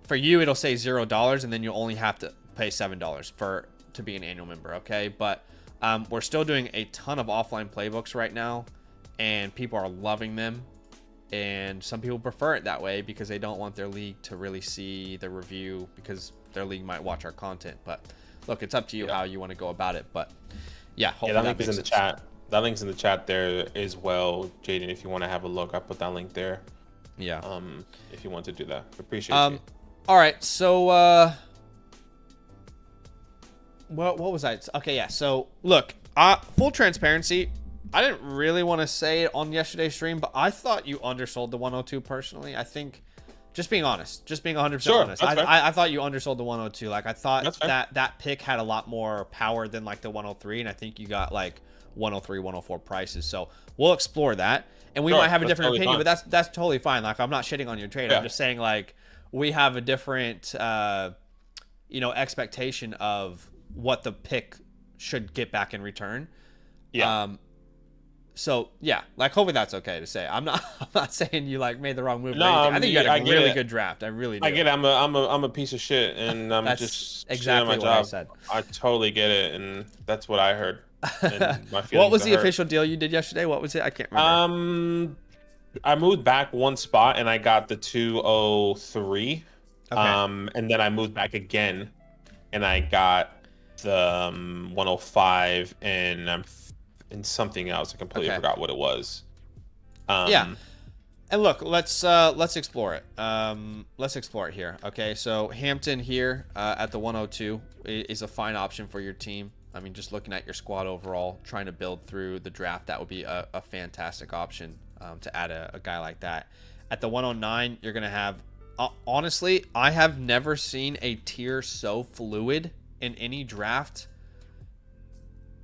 for you it'll say $0, and then you'll only have to pay $7 to be an annual member, okay? But we're still doing a ton of offline playbooks right now, and people are loving them, and some people prefer it that way because they don't want their league to really see the review, because their league might watch our content. But look, it's up to you how you want to go about it. But yeah, that link is in the chat. That link's in the chat there as well, Jaden. If you want to have a look, I put that link there. Yeah. If you want to do that, appreciate you. All right. So, what was I? Okay, yeah. So, look, full transparency. I didn't really want to say it on yesterday's stream, but I thought you undersold the 102 personally. I think, just being honest, just being 100% honest, I thought you undersold the 102. Like, I thought that pick had a lot more power than like the 103, and I think you got like 103, 104 prices. So we'll explore that, and we might have a different opinion, but that's totally fine. Like, I'm not shitting on your trade. I'm just saying, like, we have a different expectation of what the pick should get back in return. So yeah, like, hopefully that's okay to say. I'm not saying you like made the wrong move. No, I think you had a really good draft. I really do. I get it. I'm a piece of shit, and I'm just exactly my what job. I said. I totally get it, and that's what I heard. What was the official deal you did yesterday? What was it? I can't remember. I moved back one spot and I got the 203. Okay. And then I moved back again and I got the 105 and something else. I completely forgot what it was. Yeah. And look, let's explore it. Let's explore it here. Okay, so Hampton here at the 102 is a fine option for your team. I mean, just looking at your squad overall, trying to build through the draft, that would be a fantastic option to add a guy like that. At the 109, you're going to have... honestly, I have never seen a tier so fluid in any draft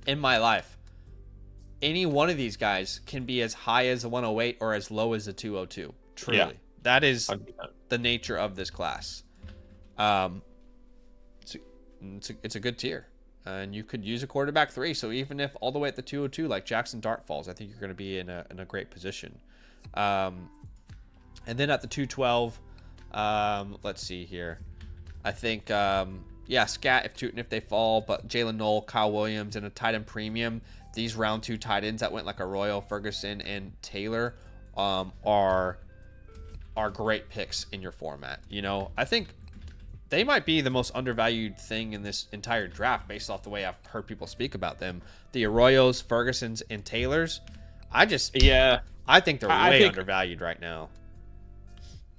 in my life. Any one of these guys can be as high as a 108 or as low as a 202. Truly. Yeah. That is 100%. The nature of this class. It's a good tier. And you could use a quarterback 3. So even if all the way at the 202, like Jackson Dart falls, I think you're going to be in a great position. And then at the 212, let's see here. I think, Scat if they fall, but Jalen Knoll, Kyle Williams, and a tight end premium. These round 2 tight ends that went like Arroyo, Ferguson, and Taylor are great picks in your format. I think they might be the most undervalued thing in this entire draft based off the way I've heard people speak about them. The Arroyos, Fergusons, and Taylors. I think they're way undervalued right now.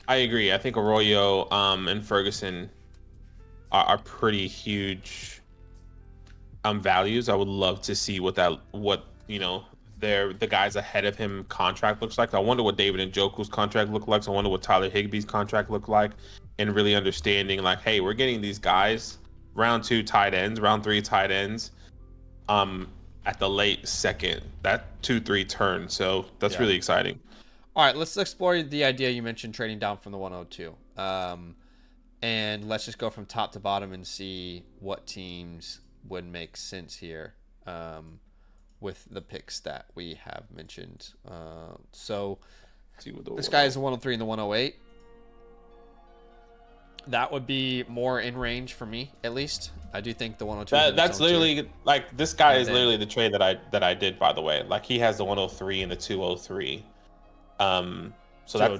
I agree. I think Arroyo and Ferguson are pretty huge values. I would love to see what the guys ahead of him contract looks like. I wonder what David Njoku's contract look like. So I wonder what Tyler Higbee's contract look like, and really understanding like, hey, we're getting these guys round 2 tight ends, round 3 tight ends, at the late second, that 2-3 turn. So that's really exciting. All right, let's explore the idea you mentioned, trading down from the 102. And let's just go from top to bottom and see what teams would make sense here with the picks that we have mentioned. So this guy is the 103 and the 108. That would be more in range for me, at least. I do think the 102. That's literally like, this guy is literally the trade that I did, by the way. Like, he has the 103 and the 203. So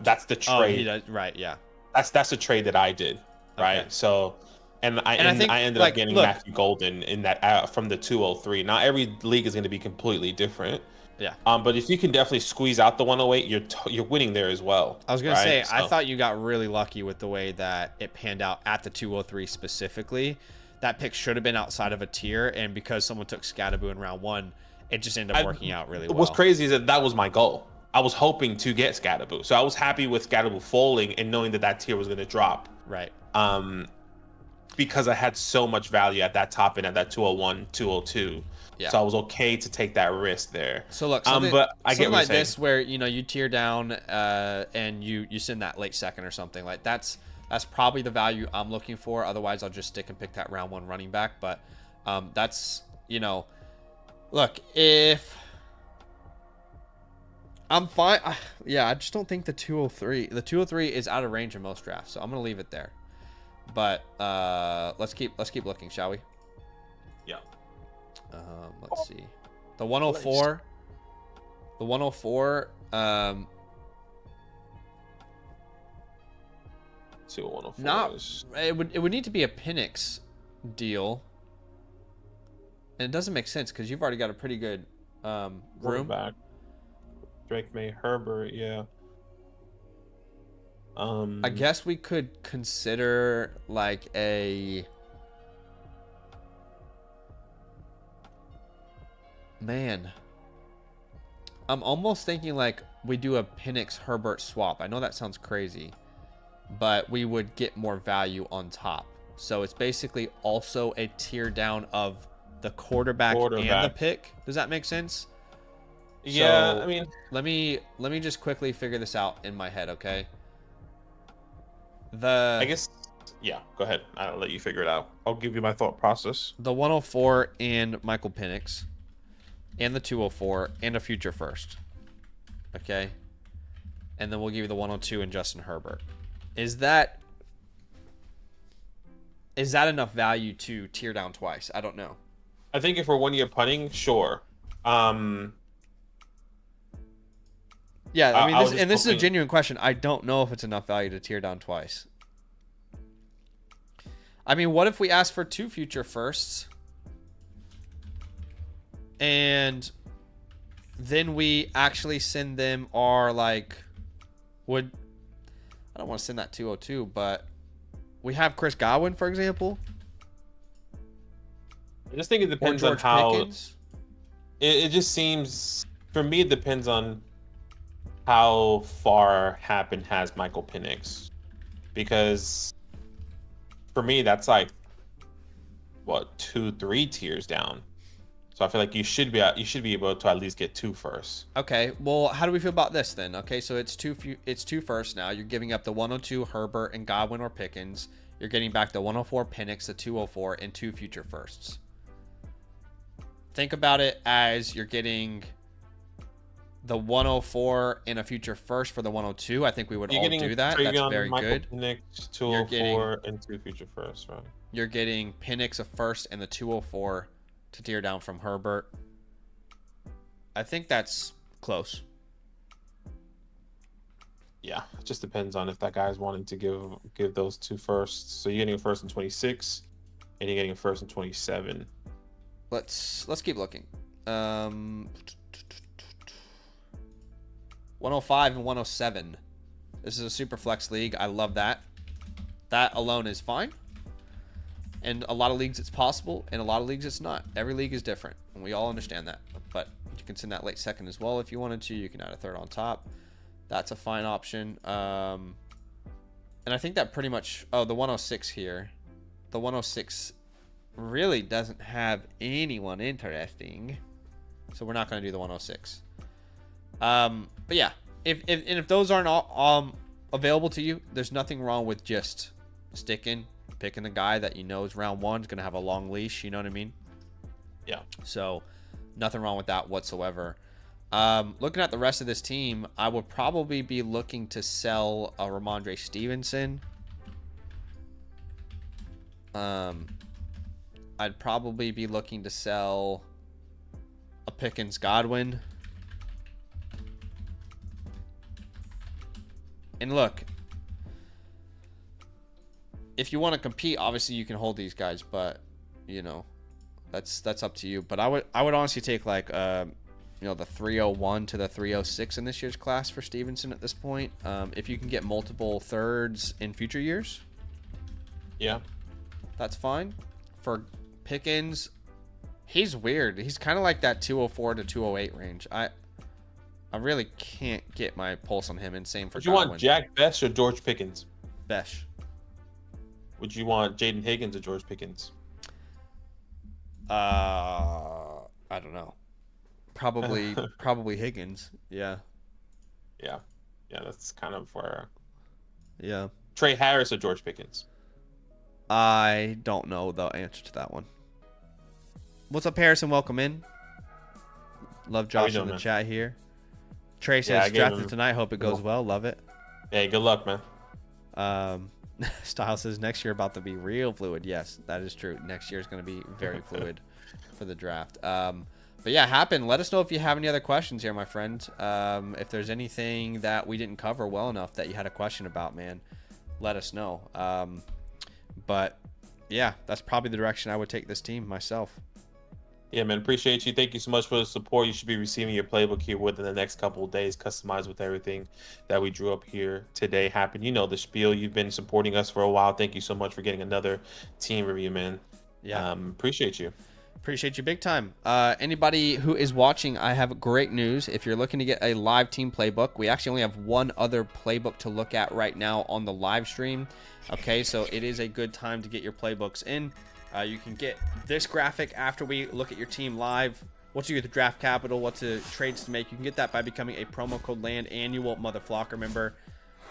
that's the trade. Oh, right, yeah. That's the trade that I did, right? Okay. So, and I ended up getting Matthew Golden in that from the 203. Now every league is going to be completely different. Yeah. But if you can definitely squeeze out the 108, you're winning there as well. I was gonna say, so, I thought you got really lucky with the way that it panned out at the 203 specifically. That pick should have been outside of a tier, and because someone took Scatterboo in round 1, it just ended up working out really well. What's crazy is that was my goal. I was hoping to get Scatterboo, so I was happy with Scatterboo falling and knowing that tier was going to drop. Right. Because I had so much value at that top end at that 201, 202. Yeah. So I was okay to take that risk there. So look, but I get like this where you tier down and you send that late second or something like that's probably the value I'm looking for. Otherwise, I'll just stick and pick that round 1 running back. But that's look, if I'm fine, yeah, I just don't think the 203 is out of range in most drafts, so I'm gonna leave it there. But let's keep looking, shall we? Yeah. Let's see. The 104. The 104. 104. It would need to be a Penix deal, and it doesn't make sense because you've already got a pretty good room. Back. Drake May, Herbert, yeah. I guess we could consider like a man. I'm almost thinking like we do a Penix Herbert swap. I know that sounds crazy, but we would get more value on top. So it's basically also a tier down of the quarterback. And the pick. Does that make sense? Yeah, so, I mean, let me just quickly figure this out in my head, okay? I guess, yeah, go ahead. I'll let you figure it out. I'll give you my thought process. The 104 and Michael Penix, and the 204 and a future first, okay? And then we'll give you the 102 and Justin Herbert. Is that enough value to tier down twice? I don't know. I think if we're 1 year punting, sure. Yeah, I mean, this is a genuine question. I don't know if it's enough value to tier down twice. I mean, what if we ask for 2 future firsts, and then we actually send them our I don't want to send that 202, but we have Chris Godwin, for example. I just think it depends on how. It just seems, for me, it depends on how far Happen has Michael Penix, because for me that's like what 2-3 tiers down. So I feel like you should be able to at least get 2 first. Okay, well, how do we feel about this then? Okay, so it's 2 first now. You're giving up the 102 Herbert and Godwin or Pickens. You're getting back the 104 Penix, the 204, and 2 future firsts. Think about it as you're getting the 104 and a future first for the 102. I think we would all do that. That's very good. Penix, 204 and 2 future first, right? You're getting Penix a first and the 204 to tear down from Herbert. I think that's close. Yeah, it just depends on if that guy's wanting to give those 2 firsts. So you're getting a first in 26, and you're getting a first in 27. Let's keep looking. 105 and 107. This is a super flex league. I love that. That alone is fine. And a lot of leagues it's possible, and a lot of leagues it's not. Every league is different, and we all understand that. But you can send that late second as well if you wanted to. You can add a third on top. That's a fine option. And I think that pretty much... Oh, the 106 here. The 106 really doesn't have anyone interesting. So we're not going to do the 106. But yeah, if those aren't all available to you, there's nothing wrong with just picking the guy that you know is round 1 is going to have a long leash. You know what I mean? Yeah. So nothing wrong with that whatsoever. Looking at the rest of this team, I would probably be looking to sell a Ramondre Stevenson. I'd probably be looking to sell a Pickens Godwin. And look, if you want to compete, obviously you can hold these guys, but you know, that's up to you. But I would honestly take like the 301 to the 306 in this year's class for Stevenson at this point. If you can get multiple thirds in future years, yeah, that's fine. For Pickens, He's weird. He's kind of like that 204 to 208 range. I really can't get my pulse on him. And same for Would you Godwin. want Jack Best or George Pickens? Besh. Would you want Jaden Higgins or George Pickens? I don't know. Probably Higgins. Yeah. Yeah. Yeah, that's kind of where. Yeah. Trey Harris or George Pickens? I don't know the answer to that one. What's up, Harrison? Welcome in. Love Josh in the chat here. Trey says, drafted tonight. Hope it goes well. Love it. Hey, good luck, man. Style says, next year about to be real fluid. Yes, that is true. Next year is going to be very fluid for the draft. But yeah, Happen, let us know if you have any other questions here, my friend. If there's anything that we didn't cover well enough that you had a question about, man, let us know. But yeah, that's probably the direction I would take this team myself. Yeah, man, appreciate you. Thank you so much for the support. You should be receiving your playbook here within the next couple of days, customized with everything that we drew up here today. Happen, you know the spiel. You've been supporting us for a while. Thank you so much for getting another team review, man. Yeah, appreciate you. Appreciate you big time. Anybody who is watching, I have great news. If you're looking to get a live team playbook, we actually only have one other playbook to look at right now on the live stream. Okay, so it is a good time to get your playbooks in. You can get this graphic after we look at your team live. What's your draft capital? What's the trades to make? You can get that by becoming a promo code LAND annual Mother Flocker member.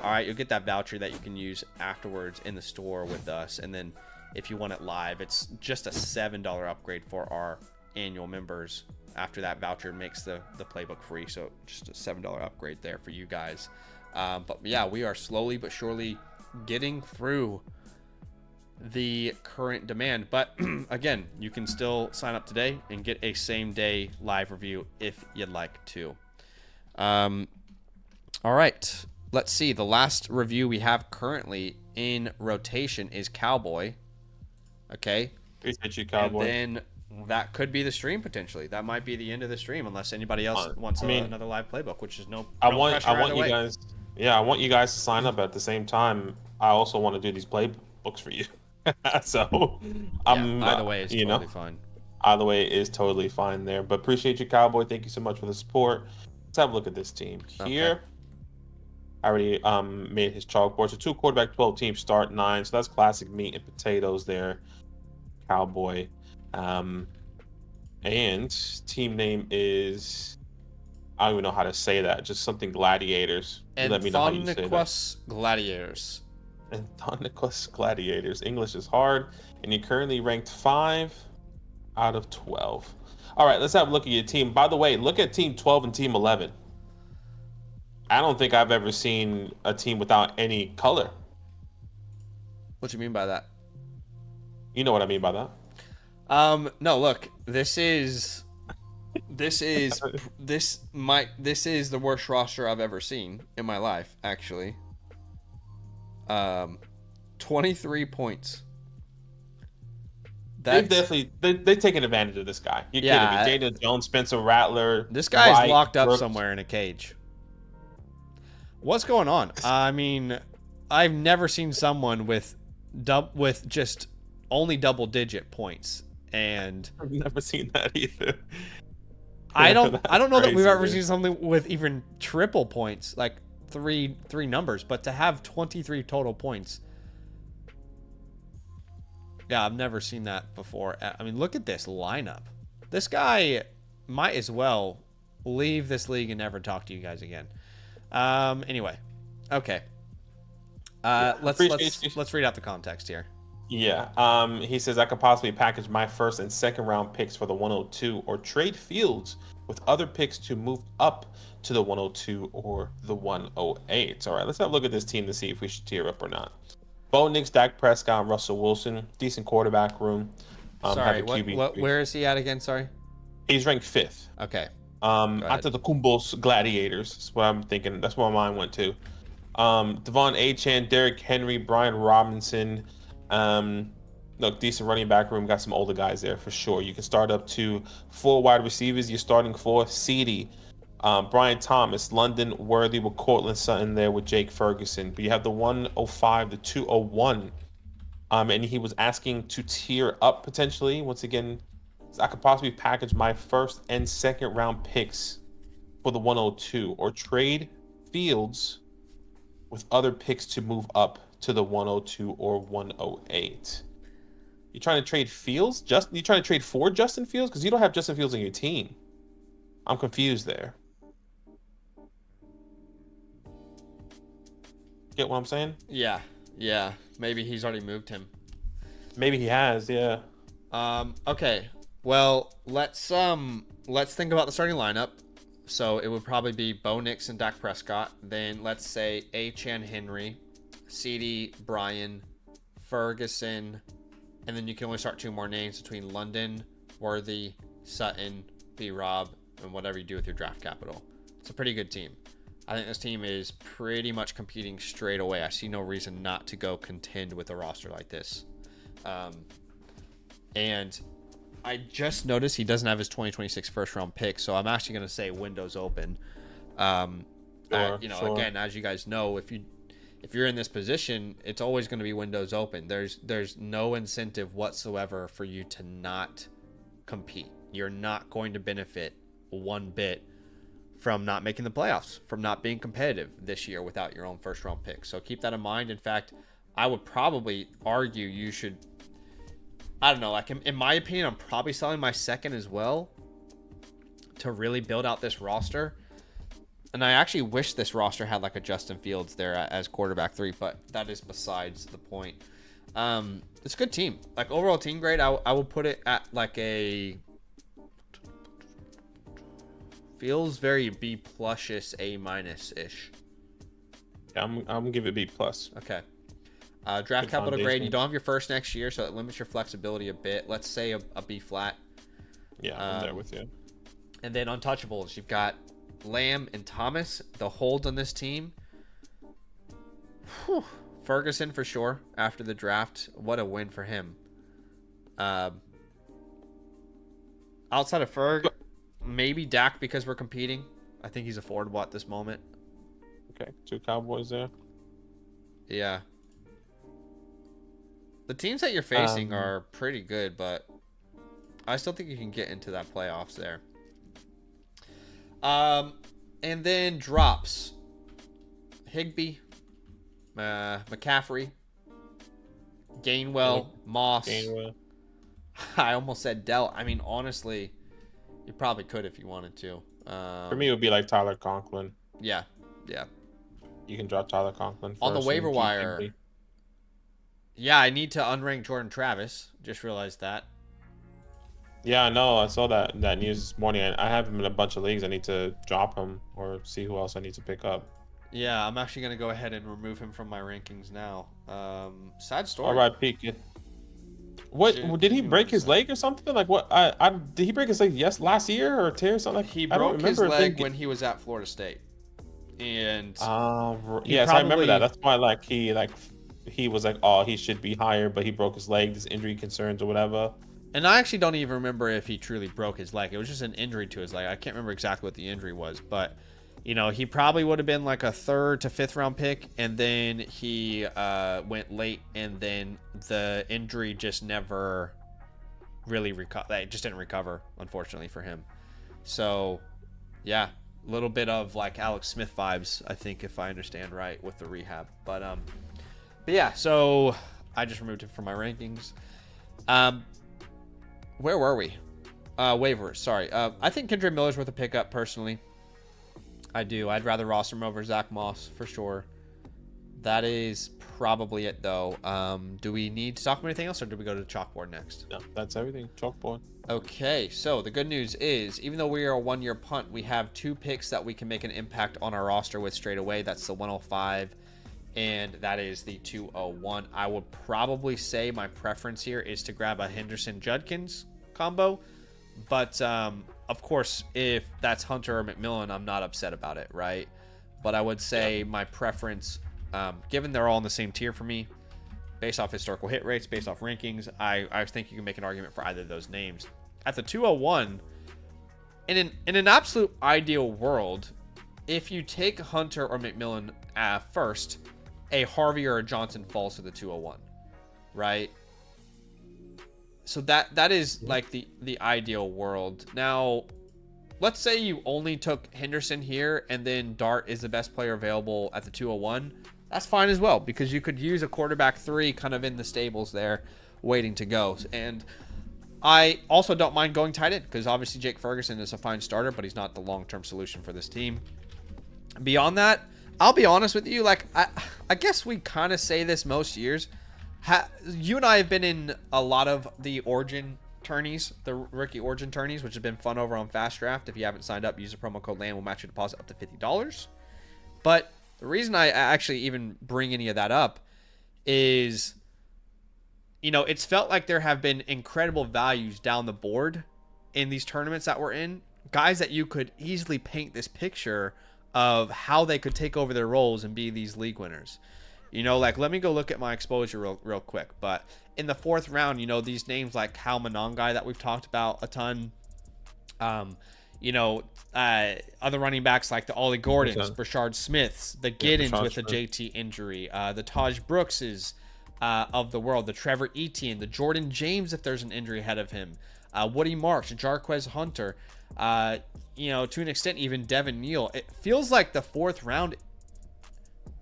All right, you'll get that voucher that you can use afterwards in the store with us. And then if you want it live, it's just a $7 upgrade for our annual members. After that voucher makes the playbook free. So just a $7 upgrade there for you guys. But yeah, we are slowly but surely getting through the current demand, but again, you can still sign up today and get a same day live review if you'd like to. All right, let's see. The last review we have currently in rotation is Cowboy. Okay, appreciate you, Cowboy. And then that could be the stream potentially. That might be the end of the stream unless anybody else wants another live playbook, which is no I want you way. guys. Yeah, I want you guys to sign up at the same time. I also want to do these playbooks for you. So either way is totally fine. Either way is totally fine there. But appreciate you, Cowboy. Thank you so much for the support. Let's have a look at this team here. Okay. I already made his chalkboard. So 2 quarterback, 12 team, start 9. So that's classic meat and potatoes there, Cowboy. And team name is, I don't even know how to say that. Just something Gladiators. And let me know how you say that. Gladiators. And Thoniquus Gladiators. English is hard, and you're currently ranked 5 out of 12. All right, let's have a look at your team. By the way, look at team 12 and team 11. I don't think I've ever seen a team without any color. What do you mean by that? You know what I mean by that. No, look, this is the worst roster I've ever seen in my life, actually. 23 points. They've taken advantage of this guy. You're kidding me. Daniel Jones, Spencer Rattler. This guy's locked up somewhere in a cage. What's going on? I mean, I've never seen someone with just only double-digit points, and I've never seen that either. I don't know that we've ever seen something with even triple points, like three numbers, but to have 23 total points, yeah, I've never seen that before. I mean, look at this lineup. This guy might as well leave this league and never talk to you guys again. Anyway, okay. Let's read out the context here. Yeah. He says I could possibly package my first and second round picks for the 102 or trade Fields with other picks to move up to the 102 or the 108. All right, let's have a look at this team to see if we should tear up or not. Bo Nix, Dak Prescott, and Russell Wilson. Decent quarterback room. Sorry, where is he at again? Sorry. He's ranked 5th. Okay. After the Kumbos Gladiators. That's what I'm thinking. That's where my mind went to. Devon Achane, Derrick Henry, Brian Robinson. Look, decent running back room. Got some older guys there for sure. You can start up to 4 wide receivers. You're starting 4. CeeDee, Brian Thomas, London Worthy with Cortland Sutton there with Jake Ferguson. But you have the 105, the 201. And he was asking to tier up potentially. Once again, I could possibly package my first and second round picks for the 102 or trade Fields with other picks to move up to the 102 or 108. You trying to trade Fields? You trying to trade for Justin Fields? Because you don't have Justin Fields on your team. I'm confused there. Get what I'm saying? Yeah. Maybe he's already moved him. Maybe he has, yeah. Okay. Well, let's think about the starting lineup. So it would probably be Bo Nix and Dak Prescott. Then let's say Achane Henry, CD, Bryan, Ferguson, and then you can only start 2 more names between London, Worthy, Sutton, B-Rob, and whatever you do with your draft capital. It's a pretty good team. I think this team is pretty much competing straight away. I see no reason not to go contend with a roster like this. And I just noticed he doesn't have his 2026 first round pick, so I'm actually going to say windows open. Sure. Again, as you guys know, if you're in this position, it's always going to be windows open. There's no incentive whatsoever for you to not compete. You're not going to benefit one bit from not making the playoffs, from not being competitive this year without your own first round pick. So keep that in mind. In fact, I would probably argue you should, I don't know, like in my opinion, I'm probably selling my second as well to really build out this roster. And I actually wish this roster had like a Justin Fields there as quarterback 3, but that is besides the point. It's a good team. Like overall team grade, I will put it at like a, feels very B plusish, A minus ish. Yeah, I'm gonna give it B plus. Okay. Draft capital grade. You don't have your first next year, so it limits your flexibility a bit. Let's say a B flat. Yeah, I'm there with you. And then untouchables. You've got Lamb and Thomas, the holds on this team. Whew. Ferguson for sure after the draft. What a win for him. Outside of Ferg, maybe Dak because we're competing. I think he's affordable at this moment. Okay, 2 Cowboys there. Yeah. The teams that you're facing are pretty good, but I still think you can get into that playoffs there. And then drops. Higbee, McCaffrey, Gainwell, Moss. I almost said Dell. I mean, honestly, you probably could if you wanted to. For me, it would be like Tyler Conklin. Yeah. You can drop Tyler Conklin on the waiver wire. Yeah, I need to unrank Jordan Travis. Just realized that. Yeah, I know. I saw that news this morning. I have him in a bunch of leagues. I need to drop him or see who else I need to pick up. Yeah, I'm actually going to go ahead and remove him from my rankings now. Sad story. All right, peek it. What did he break his leg or something? Like what? Did he break his leg? Last year or tear something? He broke his leg when he was at Florida State, and yes, I remember that. That's why he was like, oh, he should be higher, but he broke his leg. There's injury concerns or whatever. And I actually don't even remember if he truly broke his leg. It was just an injury to his leg. I can't remember exactly what the injury was, but he probably would have been like a 3rd to 5th round pick, and then he went late, and then the injury just never really recovered. It just didn't recover, unfortunately for him. So, yeah, a little bit of like Alex Smith vibes, I think, if I understand right, with the rehab. But yeah, so I just removed him from my rankings. Where were we? Waivers, sorry. I think Kendrick Miller's worth a pickup, personally. I do. I'd rather roster him over Zach Moss, for sure. That is probably it, though. Do we need to talk about anything else, or do we go to the chalkboard next? No, that's everything. Chalkboard. Okay, so the good news is, even though we are a 1-year punt, we have 2 picks that we can make an impact on our roster with straight away. That's the 105, and that is the 201. I would probably say my preference here is to grab a Henderson-Judkins combo, but of course, if that's Hunter or McMillan, I'm not upset about it, right? But I would say my preference, given they're all in the same tier for me, based off historical hit rates, based off rankings, I think you can make an argument for either of those names. At the 201, in an absolute ideal world, if you take Hunter or McMillan first, a Harvey or a Johnson falls to the 201, right? so that is like the ideal world. Now, let's say you only took Henderson here and then Dart is the best player available at the 201. That's fine as well, because you could use a quarterback 3 kind of in the stables there waiting to go. And I also don't mind going tight end, because obviously Jake Ferguson is a fine starter, but he's not the long-term solution for this team. Beyond that, I'll be honest with you, like I guess we kind of say this most years. You and I have been in a lot of the Origin tourneys, the rookie Origin tourneys, which have been fun over on FastDraft. If you haven't signed up, use the promo code LAND. We'll match your deposit up to $50. But the reason I actually even bring any of that up is, you know, it's felt like there have been incredible values down the board in these tournaments that we're in. Guys that you could easily paint this picture of how they could take over their roles and be these league winners. You know, like, let me go look at my exposure real quick. But in the 4th round, you know, these names like Kyle Monangai that we've talked about a ton. You know, other running backs like the Ollie Gordons, Brashard Smiths, the Giddens with the JT injury, the Taj Brookses of the world, the Trevor Etienne, the Jordan James if there's an injury ahead of him, Woody Marks, Jarquez Hunter, you know, to an extent, even Devin Neal. It feels like the 4th round,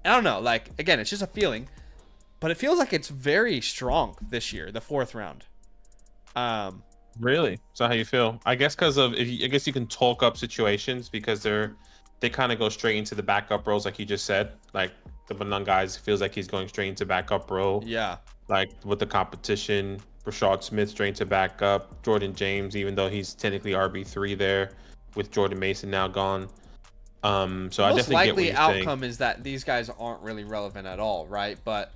I don't know, like, again, it's just a feeling, but it feels like it's very strong this year, the 4th round. Really? Is that how you feel? I guess because of, I guess you can talk up situations because they kind of go straight into the backup roles, like you just said. Like the Benung guys feels like he's going straight into backup role. Yeah. Like with the competition, Rashad Smith straight into backup. Jordan James, even though he's technically RB3 there, with Jordan Mason now gone. So I definitely get what you're saying. Most likely outcome is that these guys aren't really relevant at all, right? But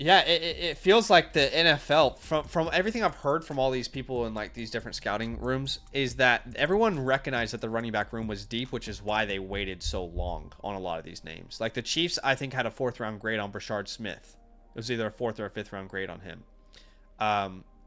yeah, it feels like the NFL, from everything I've heard from all these people in like these different scouting rooms, is that everyone recognized that the running back room was deep, which is why they waited so long on a lot of these names. Like the Chiefs, I think, had a 4th round grade on Brashard Smith. It was either a 4th or a 5th round grade on him.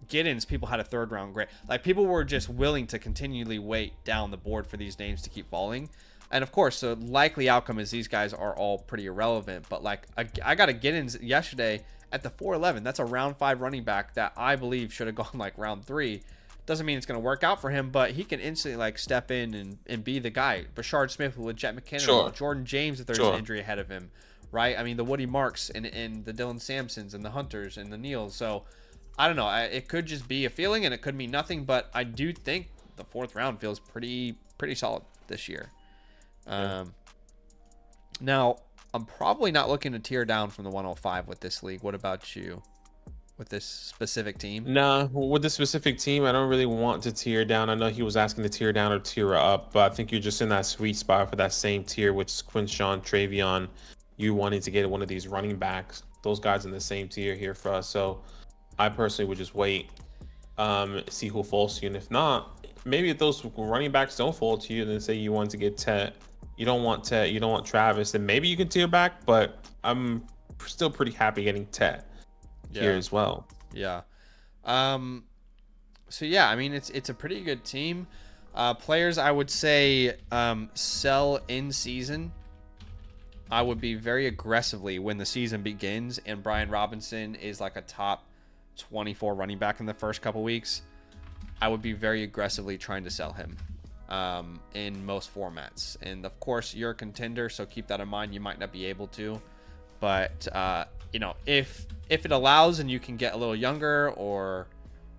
Giddens, people had a 3rd round grade. Like, people were just willing to continually wait down the board for these names to keep falling. And of course, the likely outcome is these guys are all pretty irrelevant. But like, I got a Giddens yesterday at the 411. That's a round 5 running back that I believe should have gone like round 3. Doesn't mean it's going to work out for him, but he can instantly like step in and be the guy. Brashard Smith with Jet McKinnon, sure. Jordan James if there's an injury ahead of him, right? I mean, the Woody Marks and the Dylan Sampsons and the Hunters and the Neals. So I don't know. It could just be a feeling and it could mean nothing, but I do think the 4th round feels pretty solid this year. Yeah. Now, I'm probably not looking to tear down from the 105 with this league. What about you with this specific team? Nah, with this specific team, I don't really want to tear down. I know he was asking to tear down or tear up, but I think you're just in that sweet spot for that same tier, which is Quinshawn, Travion. You wanted to get one of these running backs. Those guys in the same tier here for us. So I personally would just wait, see who falls to you. And if not, maybe if those running backs don't fall to you, then say you want to get Ted. You don't want Ted, you don't want Travis, then maybe you can tear back, but I'm still pretty happy getting Ted here as well. Yeah. So yeah, I mean, it's a pretty good team. Players, I would say, sell in season. I would be very aggressively when the season begins and Brian Robinson is like a top 24 running back in the first couple weeks. I would be very aggressively trying to sell him in most formats. And of course, you're a contender, so keep that in mind. You might not be able to, but you know, if it allows and you can get a little younger, or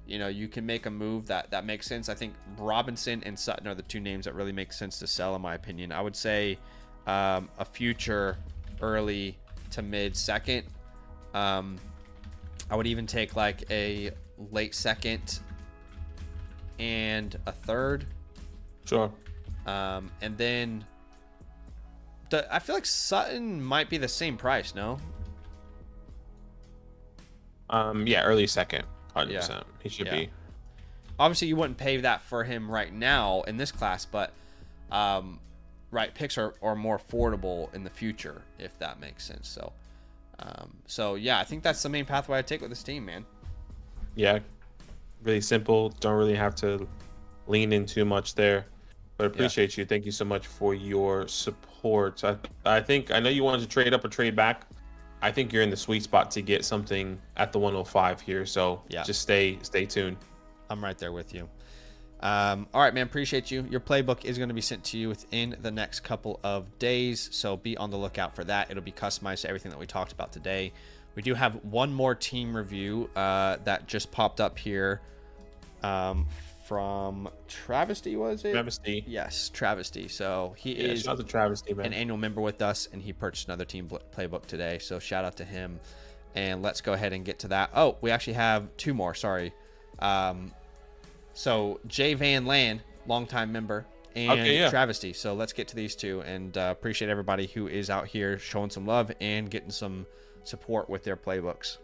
you know, you can make a move that makes sense. I think Robinson and Sutton are the 2 names that really make sense to sell, in my opinion. I would say a future early to mid second. I would even take like a late second and a 3rd. Sure. And then I feel like Sutton might be the same price, no? Yeah, early second, 100%. Yeah. He should be. Obviously, you wouldn't pay that for him right now in this class, but right, picks are more affordable in the future, if that makes sense. So yeah, I think that's the main pathway I take with this team, man. Yeah, really simple. Don't really have to lean in too much there. But appreciate you. Thank you so much for your support. I know you wanted to trade up or trade back. I think you're in the sweet spot to get something at the 105 here. So yeah, just stay tuned. I'm right there with you. All right, man. Appreciate you. Your playbook is going to be sent to you within the next couple of days, so be on the lookout for that. It'll be customized to everything that we talked about today. We do have one more team review that just popped up here from Travesty, was it? Travesty. Yes, Travesty. So he is shout out to Travesty, man. An annual member with us, and he purchased another team playbook today. So shout out to him. And let's go ahead and get to that. Oh, we actually have two more. Sorry. So Jay Van Land, longtime member, and Travesty. So let's get to these two, and appreciate everybody who is out here showing some love and getting some support with their playbooks.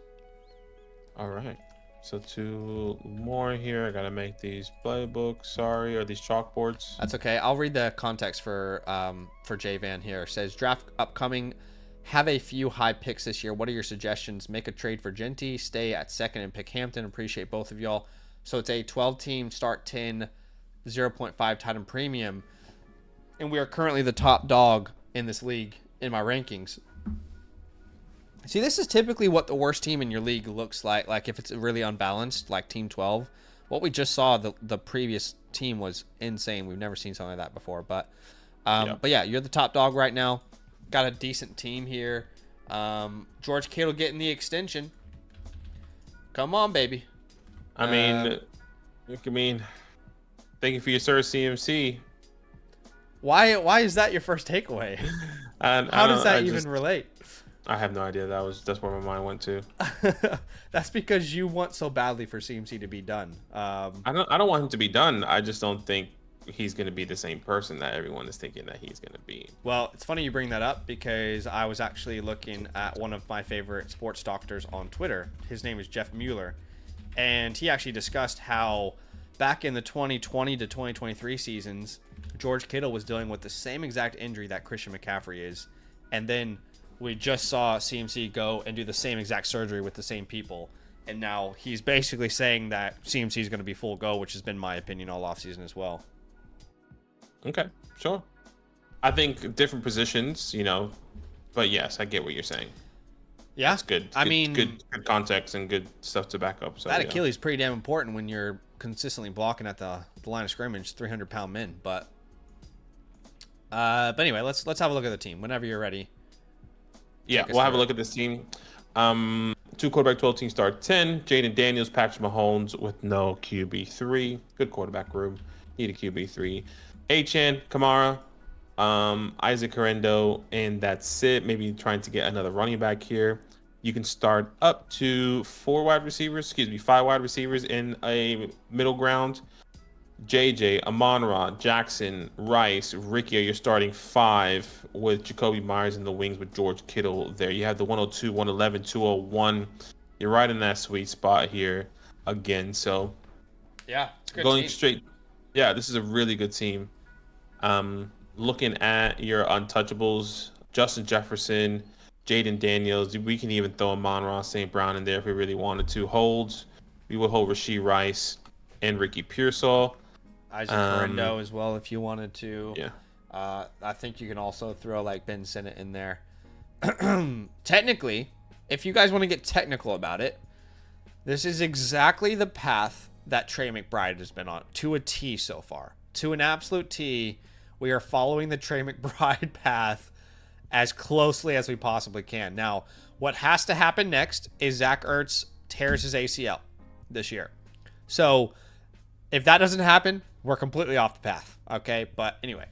All right. So two more here. I gotta make these playbooks. Sorry, or these chalkboards. That's okay. I'll read the context for Jay Van here. It says draft upcoming. Have a few high picks this year. What are your suggestions? Make a trade for Genty. Stay at second and pick Hampton. Appreciate both of y'all. So it's a 12-team start 10, 0.5 Titan premium, and we are currently the top dog in this league in my rankings. See, this is typically what the worst team in your league looks like. Like if it's really unbalanced, like Team 12. What we just saw, the previous team was insane. We've never seen something like that before. But yeah, you're the top dog right now. Got a decent team here. George Kittle getting the extension. Come on, baby. I mean, thank you for your service, CMC. Why is that your first takeaway? How does that even relate? I have no idea. That's where my mind went to. That's because you want so badly for CMC to be done. I don't want him to be done. I just don't think he's going to be the same person that everyone is thinking that he's going to be. Well, it's funny you bring that up because I was actually looking at one of my favorite sports doctors on Twitter. His name is Jeff Mueller, and he actually discussed how back in the 2020 to 2023 seasons, George Kittle was dealing with the same exact injury that Christian McCaffrey is, and then we just saw CMC go and do the same exact surgery with the same people. And now he's basically saying that CMC is going to be full go, which has been my opinion all offseason as well. Okay, sure. I think different positions, but yes, I get what you're saying. Yeah, it's good. Good context and good stuff to back up. So that Achilles is pretty damn important when you're consistently blocking at the line of scrimmage, 300-pound men. But anyway, let's have a look at the team whenever you're ready. Yeah, we'll have a look at this team. 2 quarterback 12-team start 10. Jaden Daniels, Patrick Mahomes with no QB3. Good quarterback room. Need a QB3. Achan, Kamara, Isaac Herendo, and that's it. Maybe trying to get another running back here. You can start up to 5 wide receivers in a middle ground. JJ, Amon-Ra, Jackson, Rice, Ricky are your starting 5 with Jacoby Myers in the wings with George Kittle there. You have the 102, 111, 201. You're right in that sweet spot here again. So yeah, it's a good going team. straight. Yeah, this is a really good team. Looking at your untouchables, Justin Jefferson, Jaden Daniels. We can even throw Amon-Ra St. Brown in there if we really wanted to. Holds. We would hold Rashee Rice and Ricky Pearsall. Isaac Herendo as well if you wanted to. Yeah. I think you can also throw like Ben Sinnott in there. Technically, if you guys want to get technical about it, this is exactly the path that Trey McBride has been on to a T so far. To an absolute T, we are following the Trey McBride path as closely as we possibly can. Now, what has to happen next is Zach Ertz tears his ACL this year. So if that doesn't happen, we're completely off the path. Okay. But anyway,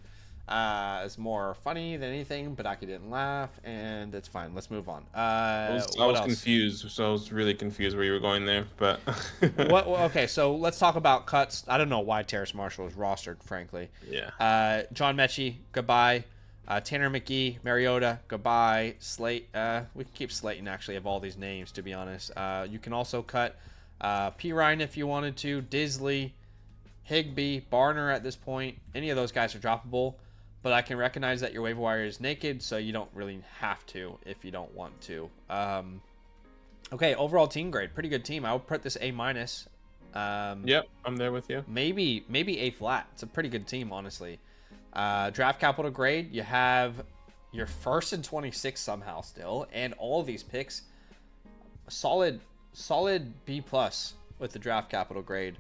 it's more funny than anything, but Aki didn't laugh and it's fine. Let's move on. I was confused. So I was really confused where you were going there, but okay. So let's talk about cuts. I don't know why Terrace Marshall is rostered, frankly. Yeah. John Mechie, goodbye. Tanner McGee, Mariota, goodbye. Slate, we can keep Slayton actually of all these names, to be honest. You can also cut P. Ryan if you wanted to, Disley, Higbee, Barner at this point. Any of those guys are droppable, but I can recognize that your waiver wire is naked, so you don't really have to if you don't want to. Okay, overall team grade, pretty good team. I would put this A-. Yep, I'm there with you. Maybe A flat. It's a pretty good team, honestly. Draft capital grade, you have You're first in 26 somehow still, and all of these picks, solid B plus with the draft capital grade.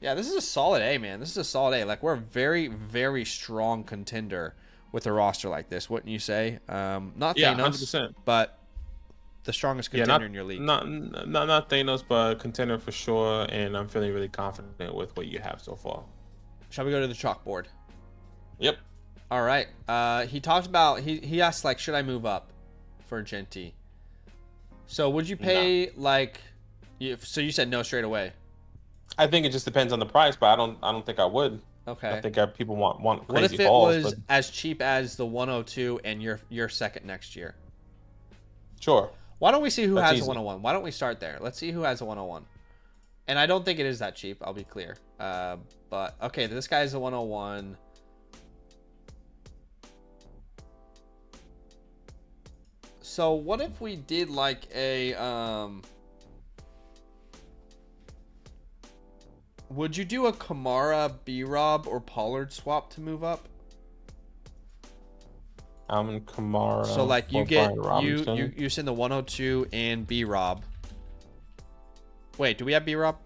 Yeah, this is a solid A, man. This is a solid A. Like, we're a very, very strong contender with a roster like this, wouldn't you say? Not Yeah, Thanos, 100%. But the strongest contender in your league. Not Thanos, but contender for sure. And I'm feeling really confident with what you have so far. Shall we go to the chalkboard? Yep. All right. He talked about, he asked, like, should I move up for Genty? So would you pay so you said no straight away? I think it just depends on the price, but I don't think I would. Okay. I think people want crazy What if it balls, was as cheap as the 102 and you're second next year? Sure. Why don't we see who That's has easy. a 101? Why don't we start there? Let's see who has a 101. And I don't think it is that cheap, I'll be clear. But okay, this guy's a 101. So what if we did like a would you do a Kamara, B-Rob, or Pollard swap to move up? Kamara. So like you get Robinson. you send the 102 and B-Rob. Wait, do we have B-Rob?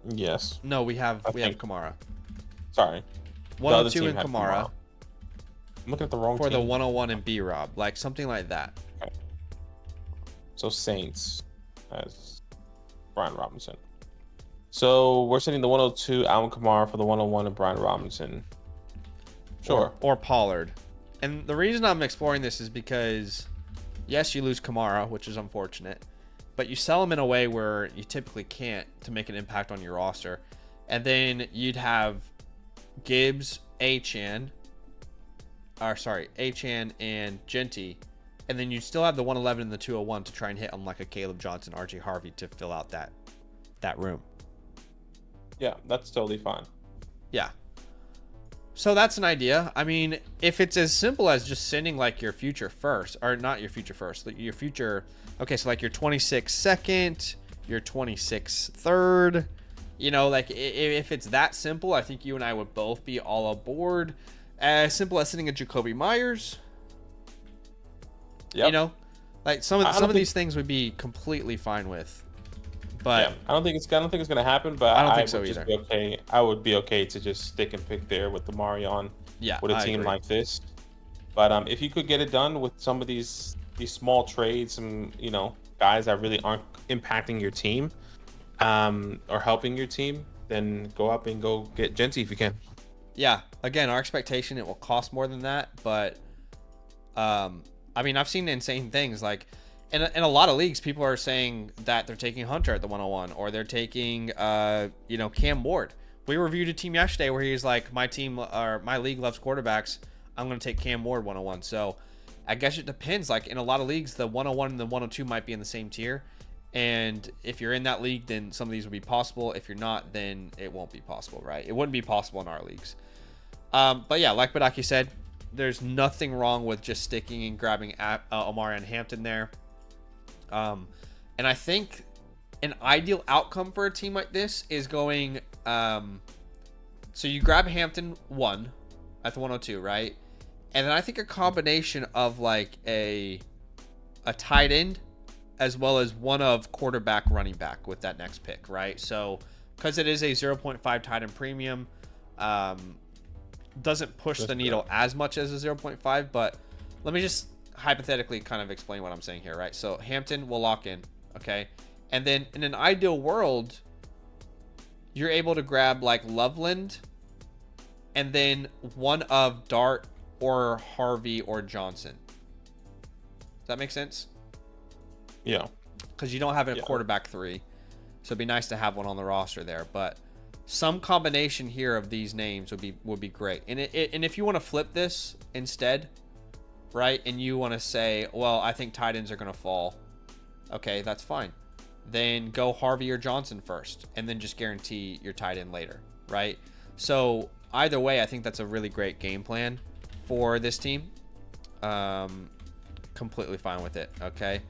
Yes. No, we have I think. Kamara. Sorry. 102 and Kamara I'm looking at the wrong for team. the 101 and B-Rob, like something like that. Okay. So Saints has Brian Robinson. So we're sending the 102 Alvin Kamara for the 101 and Brian Robinson. Sure. Or Pollard. And the reason I'm exploring this is because, yes, you lose Kamara, which is unfortunate, but you sell him in a way where you typically can't to make an impact on your roster. And then you'd have Gibbs, Achane, and Genty. And then you'd still have the 111 and the 201 to try and hit on like a Caleb Johnson, RJ Harvey to fill out that room. Yeah, that's totally fine. Yeah. So that's an idea. I mean, if it's as simple as just sending like your future first, or not your future first, your future, okay, so like your 26 second, your 26 third, you know, like if it's that simple, I think you and I would both be all aboard. As simple as sending a Jacoby Myers. Yep. You know, like some of these things would be completely fine with. But yeah, I don't think it's gonna happen. But I don't think so either. Be okay. I would be okay to just stick and pick there with the Marion. Yeah, with a I team agree. like this. But if you could get it done with some of these small trades, some guys that really aren't impacting your team, or helping your team, then go up and go get Genty if you can. Yeah, again, our expectation, it will cost more than that, but I mean, I've seen insane things like in a lot of leagues, people are saying that they're taking Hunter at the 101, or they're taking Cam Ward. We reviewed a team yesterday where he's like, my team or my league loves quarterbacks, I'm going to take Cam Ward 101. So I guess it depends. Like in a lot of leagues, the 101 and the 102 might be in the same tier, and if you're in that league, then some of these would be possible. If you're not, then it won't be possible, right? It wouldn't be possible in our leagues. But yeah, like Badaki said, there's nothing wrong with just sticking and grabbing Omari and Hampton there. And I think an ideal outcome for a team like this is going, so you grab Hampton 1 at the 102, right? And then I think a combination of like a tight end as well as one of quarterback, running back with that next pick, right? So because it is a 0.5 tight end premium, doesn't push the needle as much as a 0.5, but let me just hypothetically kind of explain what I'm saying here, right? So Hampton will lock in, okay? And then in an ideal world, you're able to grab like Loveland and then one of Dart or Harvey or Johnson. Does that make sense? Yeah. Because you don't have a quarterback 3. So it'd be nice to have one on the roster there. But some combination here of these names would be great. And if you want to flip this instead, right, and you want to say, well, I think tight ends are going to fall. Okay, that's fine. Then go Harvey or Johnson first, and then just guarantee your tight end later, right? So either way, I think that's a really great game plan for this team. Completely fine with it, okay?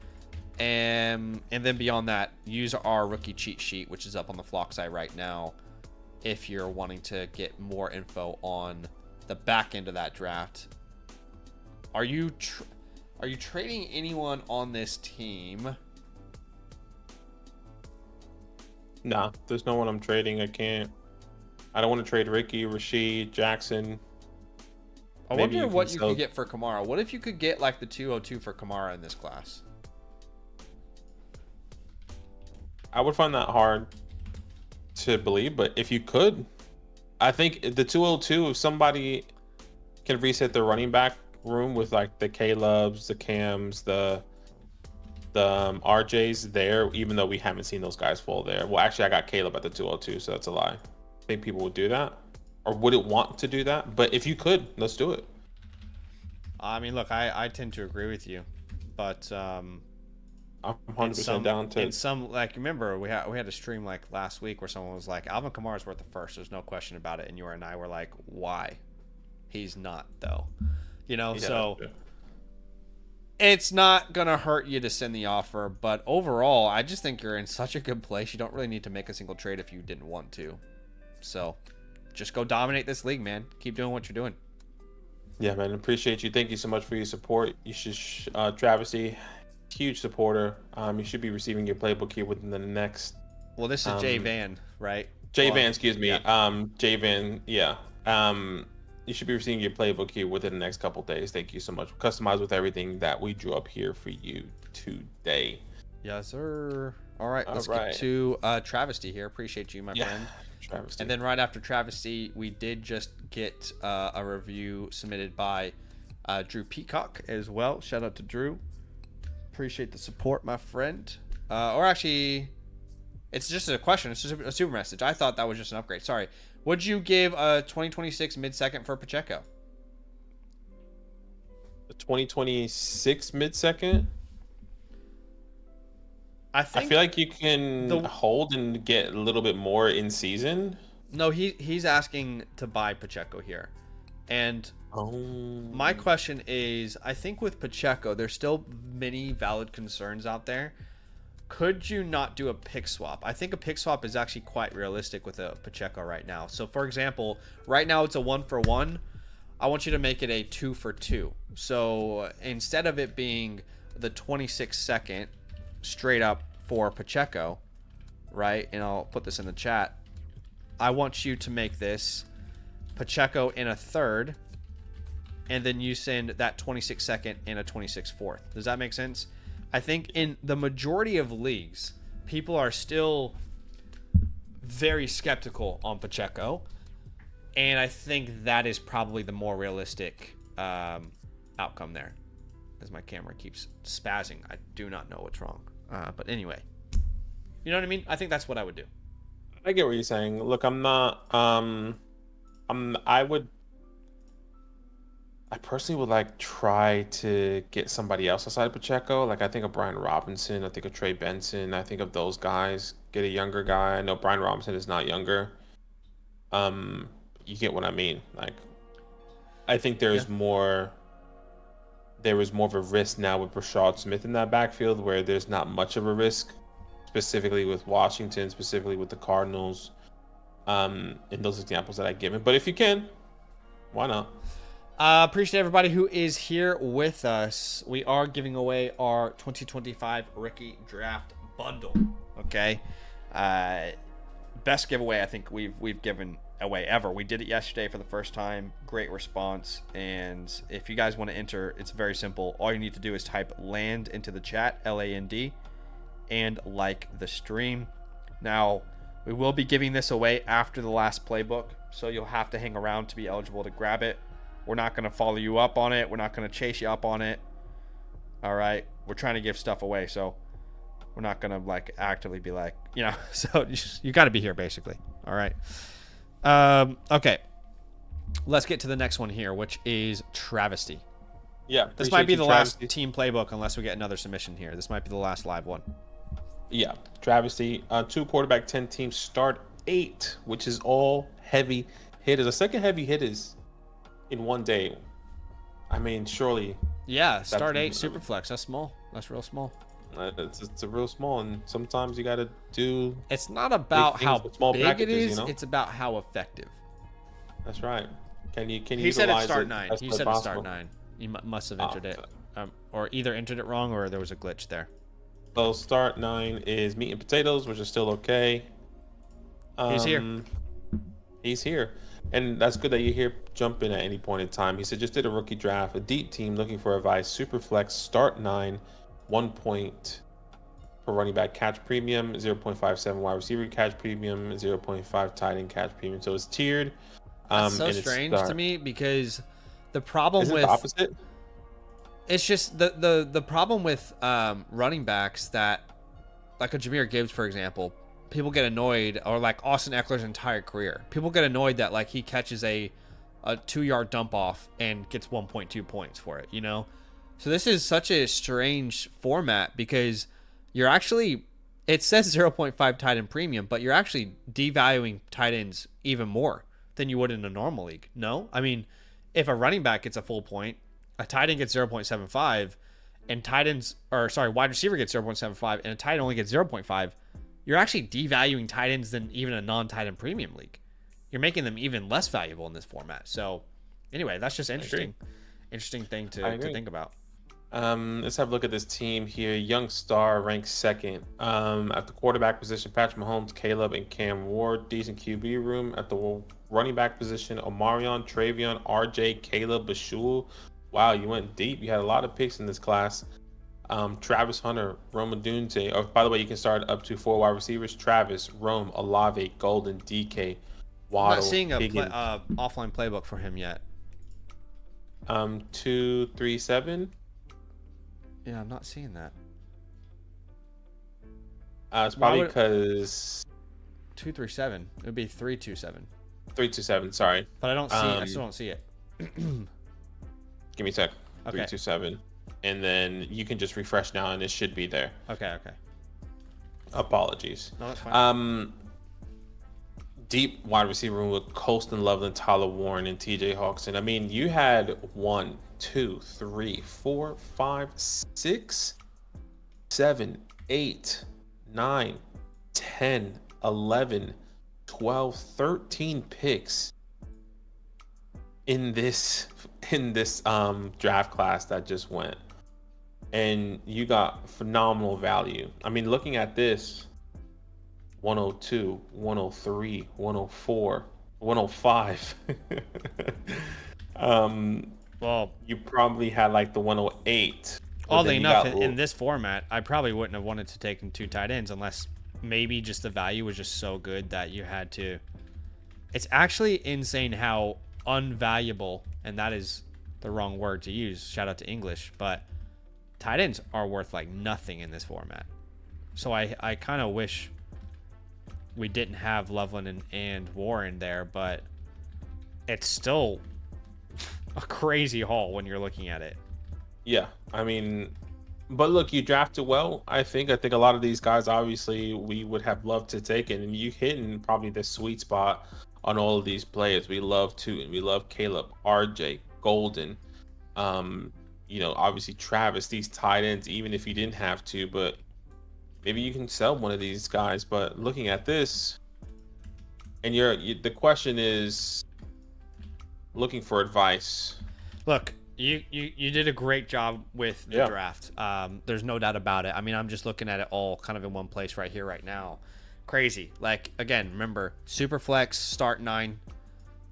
And then beyond that, use our rookie cheat sheet, which is up on the Flock site right now, if you're wanting to get more info on the back end of that draft. Are you trading anyone on this team? Nah, there's no one I'm trading. I don't want to trade Ricky, Rashid, Jackson. I wonder what you could get for Kamara. What if you could get like the 202 for Kamara in this class? I would find that hard to believe, but if you could, I think the 202, if somebody can reset the running back room with like the Caleb's, the Cams, the RJs there, even though we haven't seen those guys fall there. Well, actually, I got Caleb at the 202, so that's a lie. I think people would do that, or wouldn't want to do that. But if you could, let's do it. I mean, look, I tend to agree with you, but I'm 100% down to. In some, like, remember we had a stream like last week where someone was like, Alvin Kamara's worth the first. There's no question about it, and you and I were like, why? He's not though, you know. Yeah, so yeah. it's not gonna hurt you to send the offer, but overall, I just think you're in such a good place. You don't really need to make a single trade if you didn't want to. So, just go dominate this league, man. Keep doing what you're doing. Yeah, man. Appreciate you. Thank you so much for your support. You should, Travesty, huge supporter. You should be receiving your playbook here within the next. Well, this is Jay Van, right? Van, excuse me. Yeah. Jay Van, yeah. You should be receiving your playbook here within the next couple days. Thank you so much. Customized with everything that we drew up here for you today. Yes, sir. All right, let's right. get to Travesty here. Appreciate you, my friend. Travesty. And then right after Travesty, we did just get a review submitted by Drew Peacock as well. Shout out to Drew. Appreciate the support, my friend. Or actually, it's just a question. It's just a super message. I thought that was just an upgrade. Sorry. Would you give a 2026 mid-second for Pacheco? The 2026 mid-second? I feel like you can hold and get a little bit more in season. No, he's asking to buy Pacheco here. And my question is, I think with Pacheco, there's still many valid concerns out there. Could you not do a pick swap? I think a pick swap is actually quite realistic with a Pacheco right now. So, for example, right now it's a 1-for-1. I want you to make it a 2-for-2. So, instead of it being the 26 second straight up for Pacheco, right? And I'll put this in the chat. I want you to make this Pacheco in a third, and then you send that 26 second and a 26 fourth. Does that make sense? I think in the majority of leagues, people are still very skeptical on Pacheco, and I think that is probably the more realistic outcome there. As my camera keeps spazzing, I do not know what's wrong. But anyway, you know what I mean? I think that's what I would do. I get what you're saying. Look, I'm not. I personally would like try to get somebody else outside of Pacheco. Like I think of Brian Robinson, I think of Trey Benson, I think of those guys. Get a younger guy. I know Brian Robinson is not younger. You get what I mean. Like, I think there's more. There is more of a risk now with Rashad Smith in that backfield, where there's not much of a risk, specifically with Washington, specifically with the Cardinals. In those examples that I given, but if you can, why not? Appreciate everybody who is here with us. We are giving away our 2025 rookie draft bundle. Okay, best giveaway I think we've given away ever. We did it yesterday for the first time. Great response. And if you guys want to enter, it's very simple. All you need to do is type LAND into the chat, LAND, and like the stream. Now, we will be giving this away after the last playbook, so you'll have to hang around to be eligible to grab it. We're not going to follow you up on it. We're not going to chase you up on it. All right. We're trying to give stuff away, so we're not going to like actively be like, you know, so you got to be here basically. All right. Okay. Let's get to the next one here, which is Travesty. Yeah. This might be the last team playbook unless we get another submission here. This might be the last live one. Yeah. Travesty, 2 quarterback, 10 teams, start 8, which is all heavy hitters. A second heavy hitters in one day. I mean, surely. Yeah, start 8 super flex. That's small. That's real small. It's a real small, and sometimes you got to do. It's not about how big it is. You know? It's about how effective. That's right. Can you? He said it start 9. He said it start 9. You must have entered it, or either entered it wrong or there was a glitch there. So start 9 is meat and potatoes, which is still okay. He's here. He's here. And that's good that you're here. Jump in at any point in time. He said, just did a rookie draft, a deep team looking for advice. Super flex, start 9, 1 point per running back catch premium, 0.57 wide receiver catch premium, 0.5 tight end catch premium. So it's tiered. That's so strange to me because the problem with the opposite. It's just the problem with running backs that, like a Jahmyr Gibbs, for example, people get annoyed, or like Austin Eckler's entire career. People get annoyed that like he catches a 2-yard dump off and gets 1.2 points for it, you know? So this is such a strange format because you're actually, it says 0.5 tight end premium, but you're actually devaluing tight ends even more than you would in a normal league. No? I mean, if a running back gets a full point, a tight end gets 0.75, and wide receiver gets 0.75, and a tight end only gets 0.5, you're actually devaluing tight ends than even a non-tight end premium league. You're making them even less valuable in this format. So anyway, that's just interesting. Interesting thing to think about. Let's have a look at this team here. Young star ranked second. At the quarterback position, Patrick Mahomes, Caleb, and Cam Ward. Decent QB room. At the running back position, Omarion, Travion, RJ, Caleb, Bashul. Wow, you went deep. You had a lot of picks in this class. Travis Hunter, Rome Odunze. Oh, by the way, you can start up to 4 wide receivers: Travis, Rome, Olave, Golden, DK, Waddle. I'm not seeing a offline playbook for him yet. 237. Yeah, I'm not seeing that. It's probably because 237. It would be 327. 327. Sorry, but I don't see. I still don't see it. Give me a sec. Okay. 327, and then you can just refresh now, and it should be there. Okay. Apologies. No, that's fine. Deep wide receiver room with Colston Loveland, Tyler Warren, and TJ Hawkinson. I mean, you had 1, 2, 3, 4, 5, 6, 7, 8, 9, 10, 11, 12, 13 picks in this draft class that just went, and you got phenomenal value. I mean, looking at this, 102, 103, 104, 105. Well, you probably had like the 108. Oddly enough, in this format, I probably wouldn't have wanted to take in 2 tight ends unless maybe just the value was just so good that you had to. It's actually insane how unvaluable, and that is the wrong word to use. Shout out to English, but tight ends are worth like nothing in this format. So I kind of wish we didn't have Loveland and Warren there, but it's still a crazy haul when you're looking at it. Yeah, I mean, but look, you drafted well. I think a lot of these guys, obviously, we would have loved to take it, and you hitting probably the sweet spot on all of these players. We love Tootin, we love Caleb, RJ, Golden, obviously Travis, these tight ends, even if you didn't have to, but maybe you can sell one of these guys. But looking at this, and the question is looking for advice. Look, you did a great job with the draft. There's no doubt about it. I mean, I'm just looking at it all kind of in one place right here, right now. Crazy. Like, again, remember, Superflex, start 9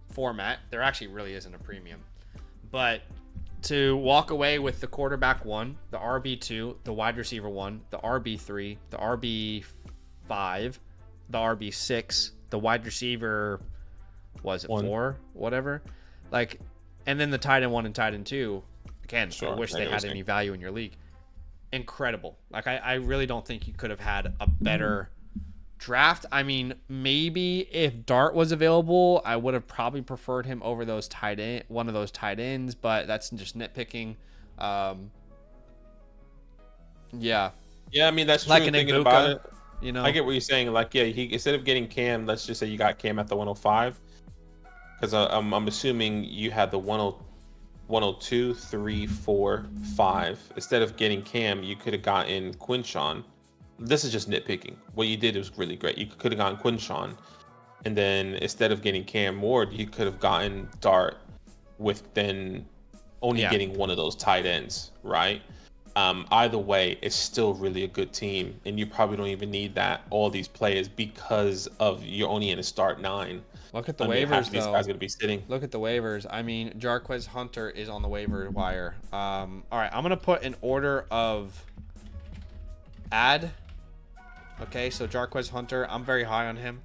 format. There actually really isn't a premium. But to walk away with the quarterback 1, the RB2, the wide receiver 1, the RB3, the RB5, the RB6, the wide receiver, was it 4? Whatever. Like, and then the tight end 1 and tight end 2. Again, I wish they had any value in your league. Incredible. Like, I really don't think you could have had a better draft. I mean, maybe if Dart was available, I would have probably preferred him over one of those tight ends, but that's just nitpicking. Yeah, I mean, that's true. Like an thinking Ibuka, about it, I get what you're saying. Like, yeah, he, instead of getting Cam, let's just say you got Cam at the 105, because I'm assuming you had the 102, 3, 4, 5. Instead of getting Cam, you could have gotten Quinshawn. This is just nitpicking. What you did was really great. You could have gotten Quinshawn, and then instead of getting Cam Ward, you could have gotten Dart with then only Yeah. getting one of those tight ends, right? Either way, it's still really a good team, and you probably don't even need all these players because of you're only in a start 9. Look at the I mean, half waivers, of these though. guys are gonna be sitting. Look at the waivers. I mean, Jarquez Hunter is on the waiver wire. All right, I'm gonna put an order of add. Okay, so Jarquez Hunter, I'm very high on him.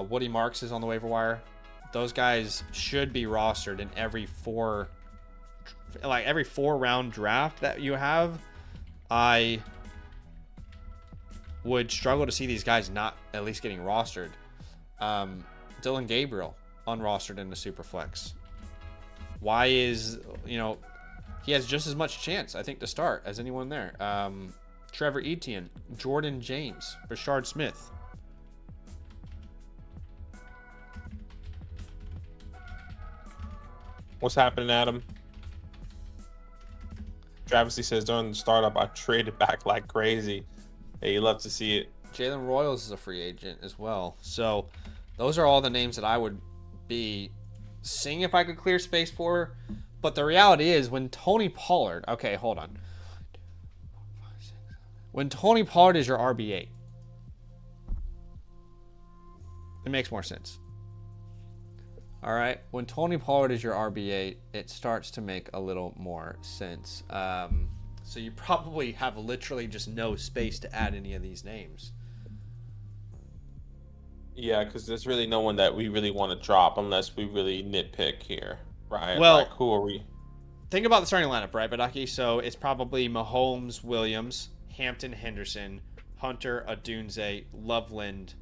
Woody Marks is on the waiver wire. Those guys should be rostered in every 4-round draft that you have. I would struggle to see these guys not at least getting rostered. Dylan Gabriel unrostered in the Superflex. Why is, he has just as much chance, I think, to start as anyone there. Trevor Etienne, Jordan James, Rashard Smith. What's happening, Adam? Travesty says during the startup, I traded back like crazy. Hey, you love to see it. Jalen Royals is a free agent as well. So those are all the names that I would be seeing if I could clear space for. But the reality is when Tony Pollard, okay, hold on. When Tony Pollard is your RB8, it makes more sense. All right, when Tony Pollard is your RB8, it starts to make a little more sense. So you probably have literally just no space to add any of these names. Yeah, because there's really no one that we really want to drop unless we really nitpick here, right? Well, like, who are we? Think about the starting lineup, right, Badaki? So it's probably Mahomes, Williams, Hampton, Henderson, Hunter, Adunze, Loveland,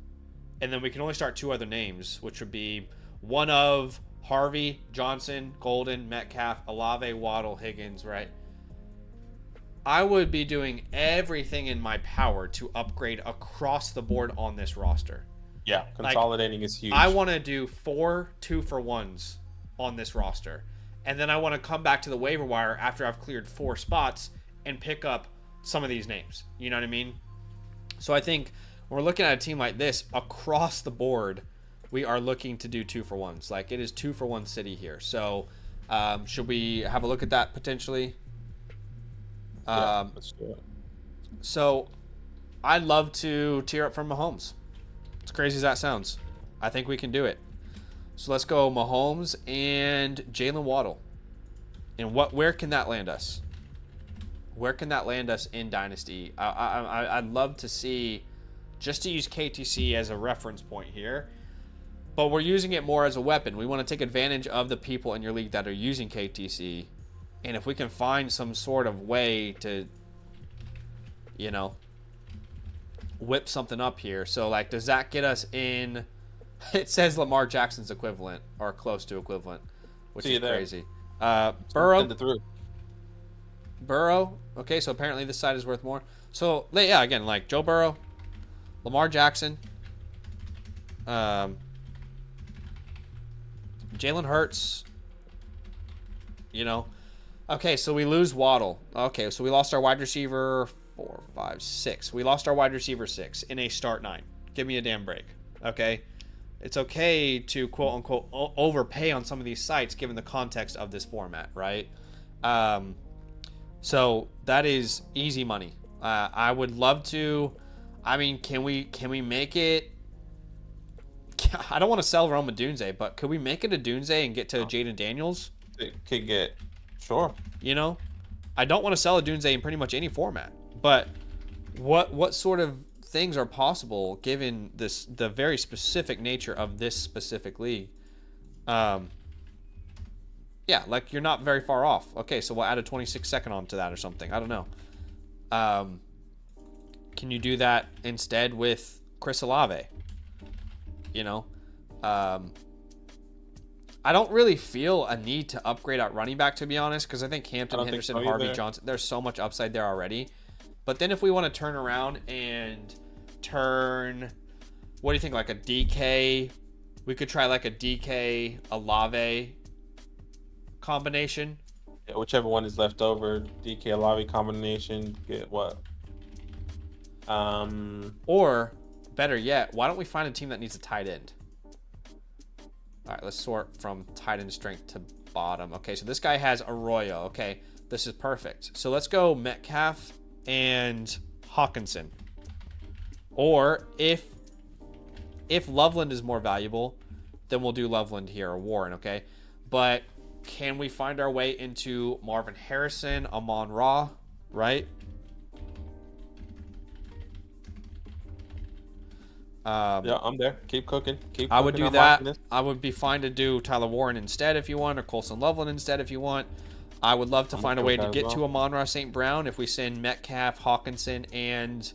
and then we can only start 2 other names, which would be one of Harvey, Johnson, Golden, Metcalf, Olave, Waddle, Higgins, right? I would be doing everything in my power to upgrade across the board on this roster. Yeah, consolidating is huge. I want to do 4 2-for-1s on this roster. And then I want to come back to the waiver wire after I've cleared 4 spots and pick up some of these names. You know what I mean? So I think when we're looking at a team like this, across the board, we are looking to do 2-for-1s. Like, it is 2-for-1 city here. So should we have a look at that potentially? Let's do it. So I'd love to tear up from Mahomes. As crazy as that sounds, I think we can do it. So let's go Mahomes and Jalen Waddle. And where can that land us? Where can that land us in Dynasty? I'd love to see, just to use KTC as a reference point here, but we're using it more as a weapon. We want to take advantage of the people in your league that are using KTC. And if we can find some sort of way to, whip something up here. So, like, does that get us in? It says Lamar Jackson's equivalent or close to equivalent, which is crazy. Burrow. Okay, so apparently this side is worth more. So, yeah, again, like Joe Burrow, Lamar Jackson, Jalen Hurts, Okay, so we lose Waddle. Okay, so we lost our wide receiver 4, 5, 6. We lost our wide receiver 6 in a start 9. Give me a damn break. Okay? It's okay to quote-unquote overpay on some of these sites given the context of this format, right? So that is easy money. I would love to. I mean, can we make it? I don't want to sell Rome Odunze, but could we make it a Odunze and get to Jaden Daniels? It could get, sure. I don't want to sell Odunze in pretty much any format, but what sort of things are possible given the very specific nature of this specific league? Yeah, like you're not very far off. Okay, so we'll add a 26-second onto that or something. I don't know. Can you do that instead with Chris Olave? I don't really feel a need to upgrade at running back, to be honest, because I think Hampton, Henderson, Harvey, Johnson, there's so much upside there already. But then if we want to turn around and what do you think, like a DK? We could try like a DK Olave combination. Yeah, whichever one is left over, DK Olave combination, get what? Or better yet, why don't we find a team that needs a tight end? All right, let's sort from tight end strength to bottom. Okay, so this guy has Arroyo. Okay, this is perfect. So let's go Metcalf and Hawkinson. Or if Loveland is more valuable, then we'll do Loveland here, or Warren, okay? But can we find our way into Marvin Harrison, Amon-Ra, right? Yeah, I'm there. Keep cooking. I would do that. I would be fine to do Tyler Warren instead if you want, or Colson Loveland instead if you want. I would love to find a way to get to Amon-Ra St. Brown if we send Metcalf, Hawkinson, and...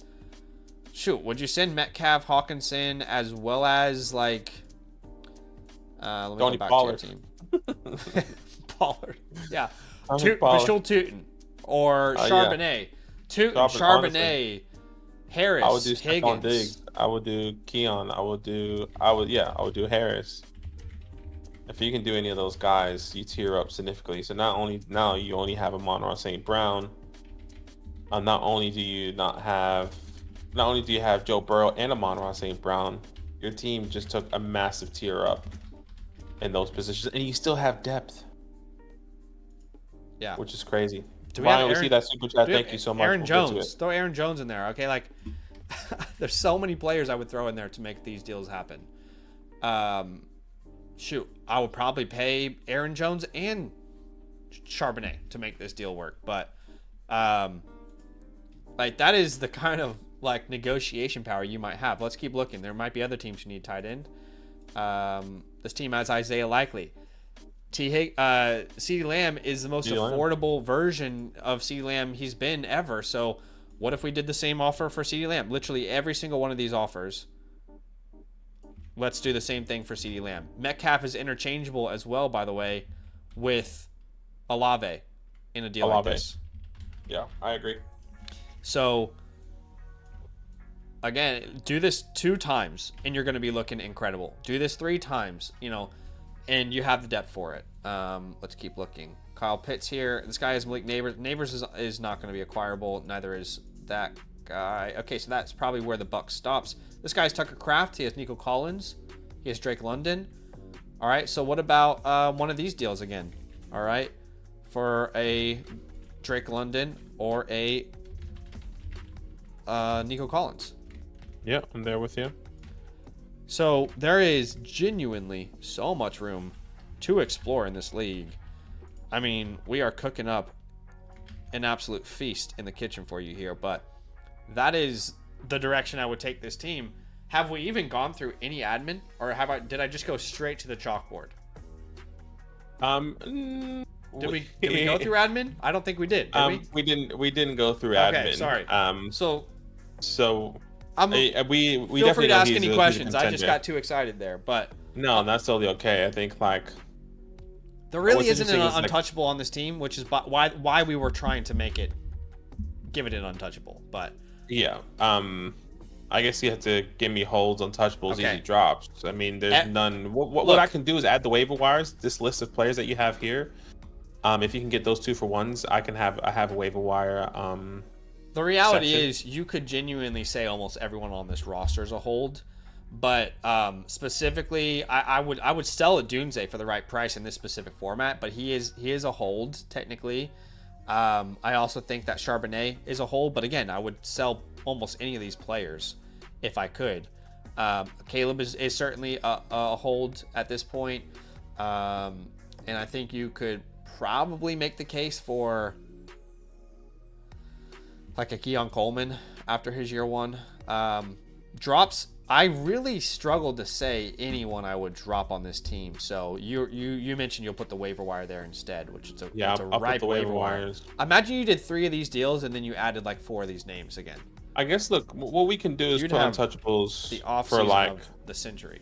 Shoot, would you send Metcalf, Hawkinson, as well as, like... let me go back to your team. Pollard. Yeah. Vishal Tootin. Or Charbonnet. Tootin, Charbonnet, Harris, I would do Higgins. Diggs. I would do Keon. I would do Harris. If you can do any of those guys, you tier up significantly. So not only now you only have Amon-Ra St. Brown, not only do you have Joe Burrow and Amon-Ra St. Brown, your team just took a massive tier up in those positions, and you still have depth. Yeah, which is crazy. Do we see that super chat? Thank you so much. Aaron Jones. Throw Aaron Jones in there. Okay, like there's so many players I would throw in there to make these deals happen. Shoot, I would probably pay Aaron Jones and Charbonnet to make this deal work. But like that is the kind of like negotiation power you might have. Let's keep looking. There might be other teams you need tight end. This team has Isaiah Likely. CeeDee Lamb is the most affordable version of CeeDee Lamb he's been ever. So what if we did the same offer for CeeDee Lamb? Literally every single one of these offers. Let's do the same thing for CeeDee Lamb. Metcalf is interchangeable as well, by the way, with Olave in a deal like this. Yeah, I agree. So again, do this 2 times and you're going to be looking incredible. Do this 3 times, and you have the depth for it. Let's keep looking. Kyle Pitts here. This guy is Malik Neighbors. Neighbors is not going to be acquirable. Neither is that guy. Okay, so that's probably where the buck stops. This guy's Tucker Kraft. He has Nico Collins. He has Drake London. All right, so what about one of these deals again? All right, for a Drake London or a Nico Collins. Yeah, I'm there with you. So there is genuinely so much room to explore in this league. I mean, we are cooking up an absolute feast in the kitchen for you here, but that is the direction I would take this team. Have we even gone through any admin, or did I just go straight to the chalkboard? Did we go through admin? I don't think we did. Did we? We didn't go through admin. Okay, sorry. So we feel definitely free to ask any questions. I just got too excited there, but no, that's totally okay. I think there really isn't an untouchable on this team, which is why we were trying to give it an untouchable. But yeah, I guess you have to give me holds, untouchables, easy drops. I mean, there's none. What I can do is add the waiver wires. This list of players that you have here. If you can get those 2-for-1s, I have a waiver wire. The reality is, you could genuinely say almost everyone on this roster is a hold, but specifically, I would sell a Doomsday for the right price in this specific format. But he is a hold technically. I also think that Charbonnet is a hold, but again, I would sell almost any of these players if I could. Caleb is certainly a hold at this point, and I think you could probably make the case for like a Keon Coleman after his year 1. Drops, I really struggled to say anyone I would drop on this team. So you mentioned you'll put the waiver wire there instead, which is I'll ripe put the waiver wires. Imagine you did 3 of these deals and then you added like 4 of these names again. I guess look, what we can do is put untouchables the off for like of the century.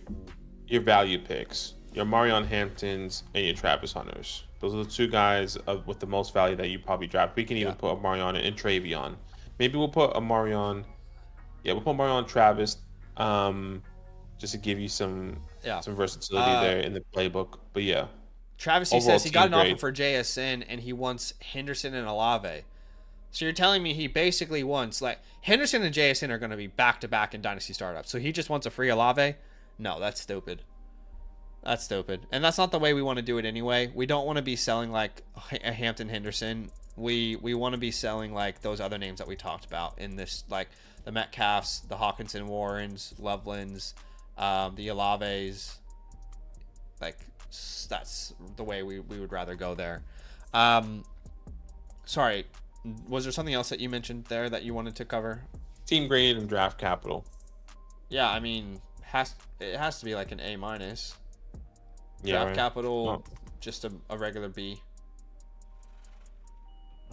Your value picks, your Marion Hamptons and your Travis Hunters. Those are the 2 guys with the most value that you probably draft. We can even put a Marion and Travion. Maybe we'll put a Marion. Yeah, we'll put Marion Travis, just to give you some versatility there in the playbook. But yeah, Travesty says he got an offer for JSN and he wants Henderson and Olave. So you're telling me he basically wants like Henderson and JSN are going to be back to back in Dynasty startups. So he just wants a free Olave? No, that's stupid. That's stupid. And that's not the way we want to do it anyway. We don't want to be selling like a Hampton Henderson. We want to be selling like those other names that we talked about in this, like the Metcalfs, the Hawkinson Warrens, Lovelands, the Olaves. Like that's the way we would rather go there. Sorry, was there something else that you mentioned there that you wanted to cover? Team grade and draft capital. Yeah, I mean, it has to be like an A minus. Yeah, Draft right. capital, just a regular B.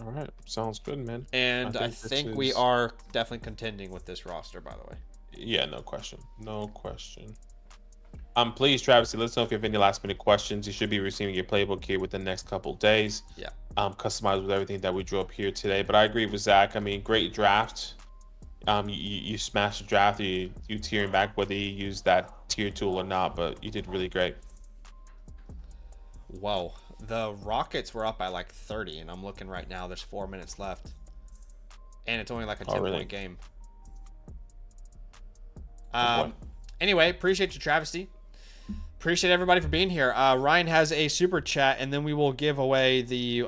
All right, sounds good, man. And I think we are definitely contending with this roster, by the way. Yeah, no question. Please, Travesty, let us know if you have any last minute questions. You should be receiving your playbook here within the next couple of days. Yeah. Customized with everything that we drew up here today. But I agree with Zach. I mean, great draft. You smashed the draft. You tearing back whether you use that tier tool or not, but you did really great. Whoa. The Rockets were up by like 30, and I'm looking right now. There's 4 minutes left. And it's only like a 10-point game. Anyway, appreciate you, Travesty. Appreciate everybody for being here. Ryan has a super chat, and then we will give away the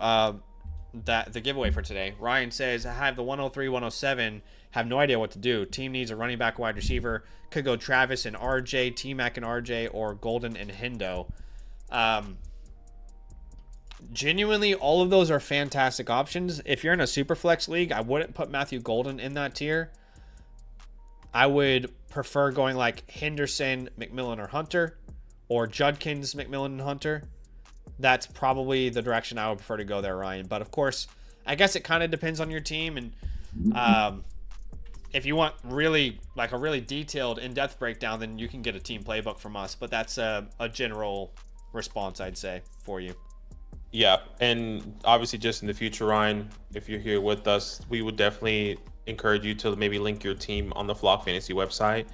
giveaway for today. Ryan says, I have the 103, 107. Have no idea what to do. Team needs a running back, wide receiver. Could go Travis and RJ, T-Mac and RJ, or Golden and Hendo. Genuinely, all of those are fantastic options. If you're in a super flex league, I wouldn't put Matthew Golden in that tier. I would prefer going like Henderson, McMillan, or Hunter, or Judkins, McMillan, and Hunter. That's probably the direction I would prefer to go there, Ryan. But of course, I guess it kind of depends on your team. And if you want really like a really detailed, in-depth breakdown, then you can get a team playbook from us. But that's a general response, I'd say, for you. Yeah, and obviously just in the future, Ryan, if you're here with us, we would definitely encourage you to maybe link your team on the Flock Fantasy website.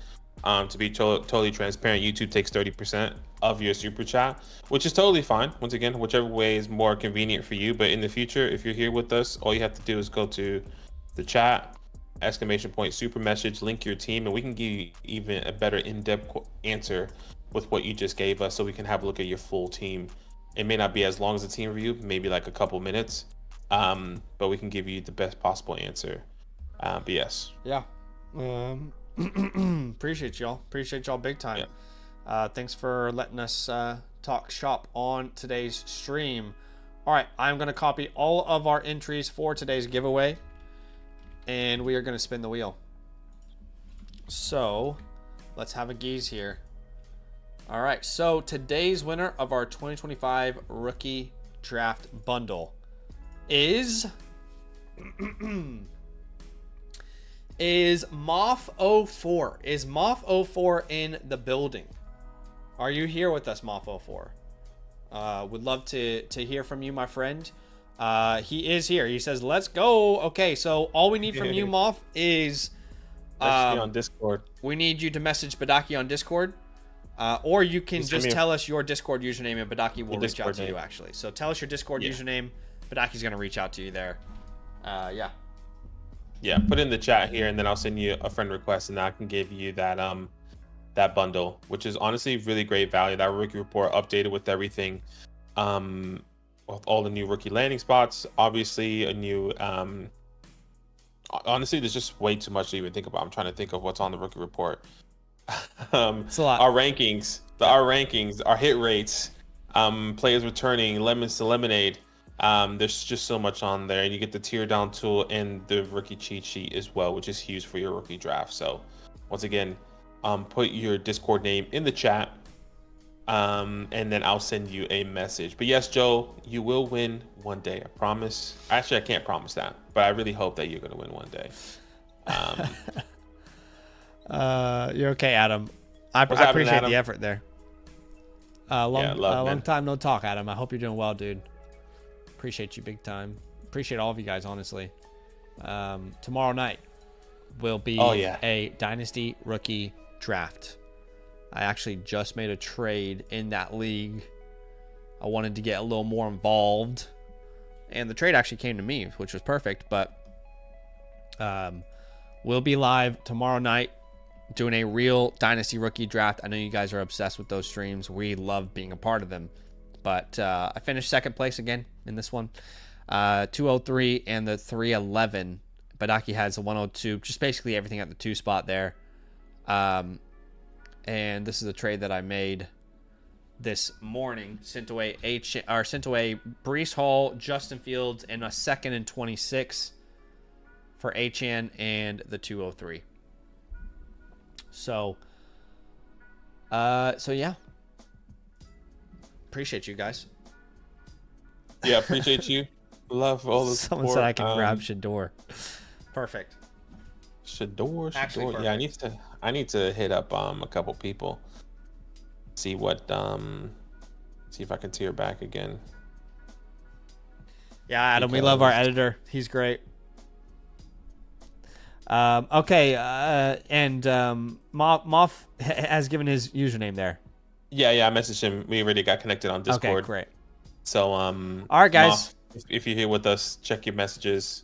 To be totally transparent, YouTube takes 30% of your super chat, which is totally fine. Once again, whichever way is more convenient for you. But in the future, if you're here with us, all you have to do is go to the chat, ! super message, link your team, and we can give you even a better in-depth answer with what you just gave us, so we can have a look at your full team. It may not be as long as a team review, maybe like a couple minutes, but we can give you the best possible answer. But yes. Yeah. Appreciate y'all big time. Yeah. Thanks for letting us talk shop on today's stream. All right, I'm going to copy all of our entries for today's giveaway, and we are going to spin the wheel. So let's have a geese here. All right, so today's winner of our 2025 rookie draft bundle is Moff04. Is Moff04 in the building? Are you here with us, Moff04? Would love to hear from you, my friend. He is here. He says, let's go. Okay, so all we need from you, Moff, is on Discord. We need you to message Badaki on Discord. Or you can just tell us your Discord username, and Badaki will reach out to you, actually. So tell us your Discord username. Badaki's going to reach out to you there. Yeah. Yeah, put in the chat here, and then I'll send you a friend request, and I can give you that that bundle, which is honestly really great value. That rookie report updated with everything, with all the new rookie landing spots. Obviously, a new. Honestly, there's just way too much to even think about. I'm trying to think of what's on the rookie report. It's a lot. Our rankings, our hit rates, players returning, lemons to lemonade. There's just so much on there, and you get the tear down tool and the rookie cheat sheet as well, which is huge for your rookie draft. So once again, put your Discord name in the chat, and then I'll send you a message. But yes, Joe, you will win one day, I promise. Actually, I can't promise that, but I really hope that you're going to win one day. You're okay, Adam. I appreciate Adam? the effort there. Long time no talk, Adam. I hope you're doing well, dude. Appreciate you big time. Appreciate all of you guys, honestly. Tomorrow night will be a Dynasty rookie draft. I actually just made a trade in that league. I wanted to get a little more involved, and the trade actually came to me, which was perfect. But we'll be live tomorrow night doing a real Dynasty rookie draft. I know you guys are obsessed with those streams. We love being a part of them. But I finished second place again in this one. 203 and the 311. Badaki has a 102. Just basically everything at the 2 spot there. And this is a trade that I made this morning. Sent away Breece Hall, Justin Fields, and a 2nd and 26 for HN and the 203. So yeah. Appreciate you guys. Yeah, appreciate you. Love all the Someone support. said I can grab Shador. Perfect. Shador. Actually, Yeah, I need to hit up a couple people. See what see if I can tear back again. Yeah, Adam, we love our editor. He's great. Okay, and Moff has given his username there. Yeah, I messaged him. We already got connected on Discord. Okay, great. So all right, guys. Moff, if you're here with us, check your messages.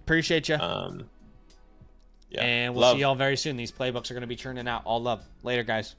Appreciate you. Yeah. And we'll see y'all very soon. These playbooks are going to be churning out. All love. Later, guys.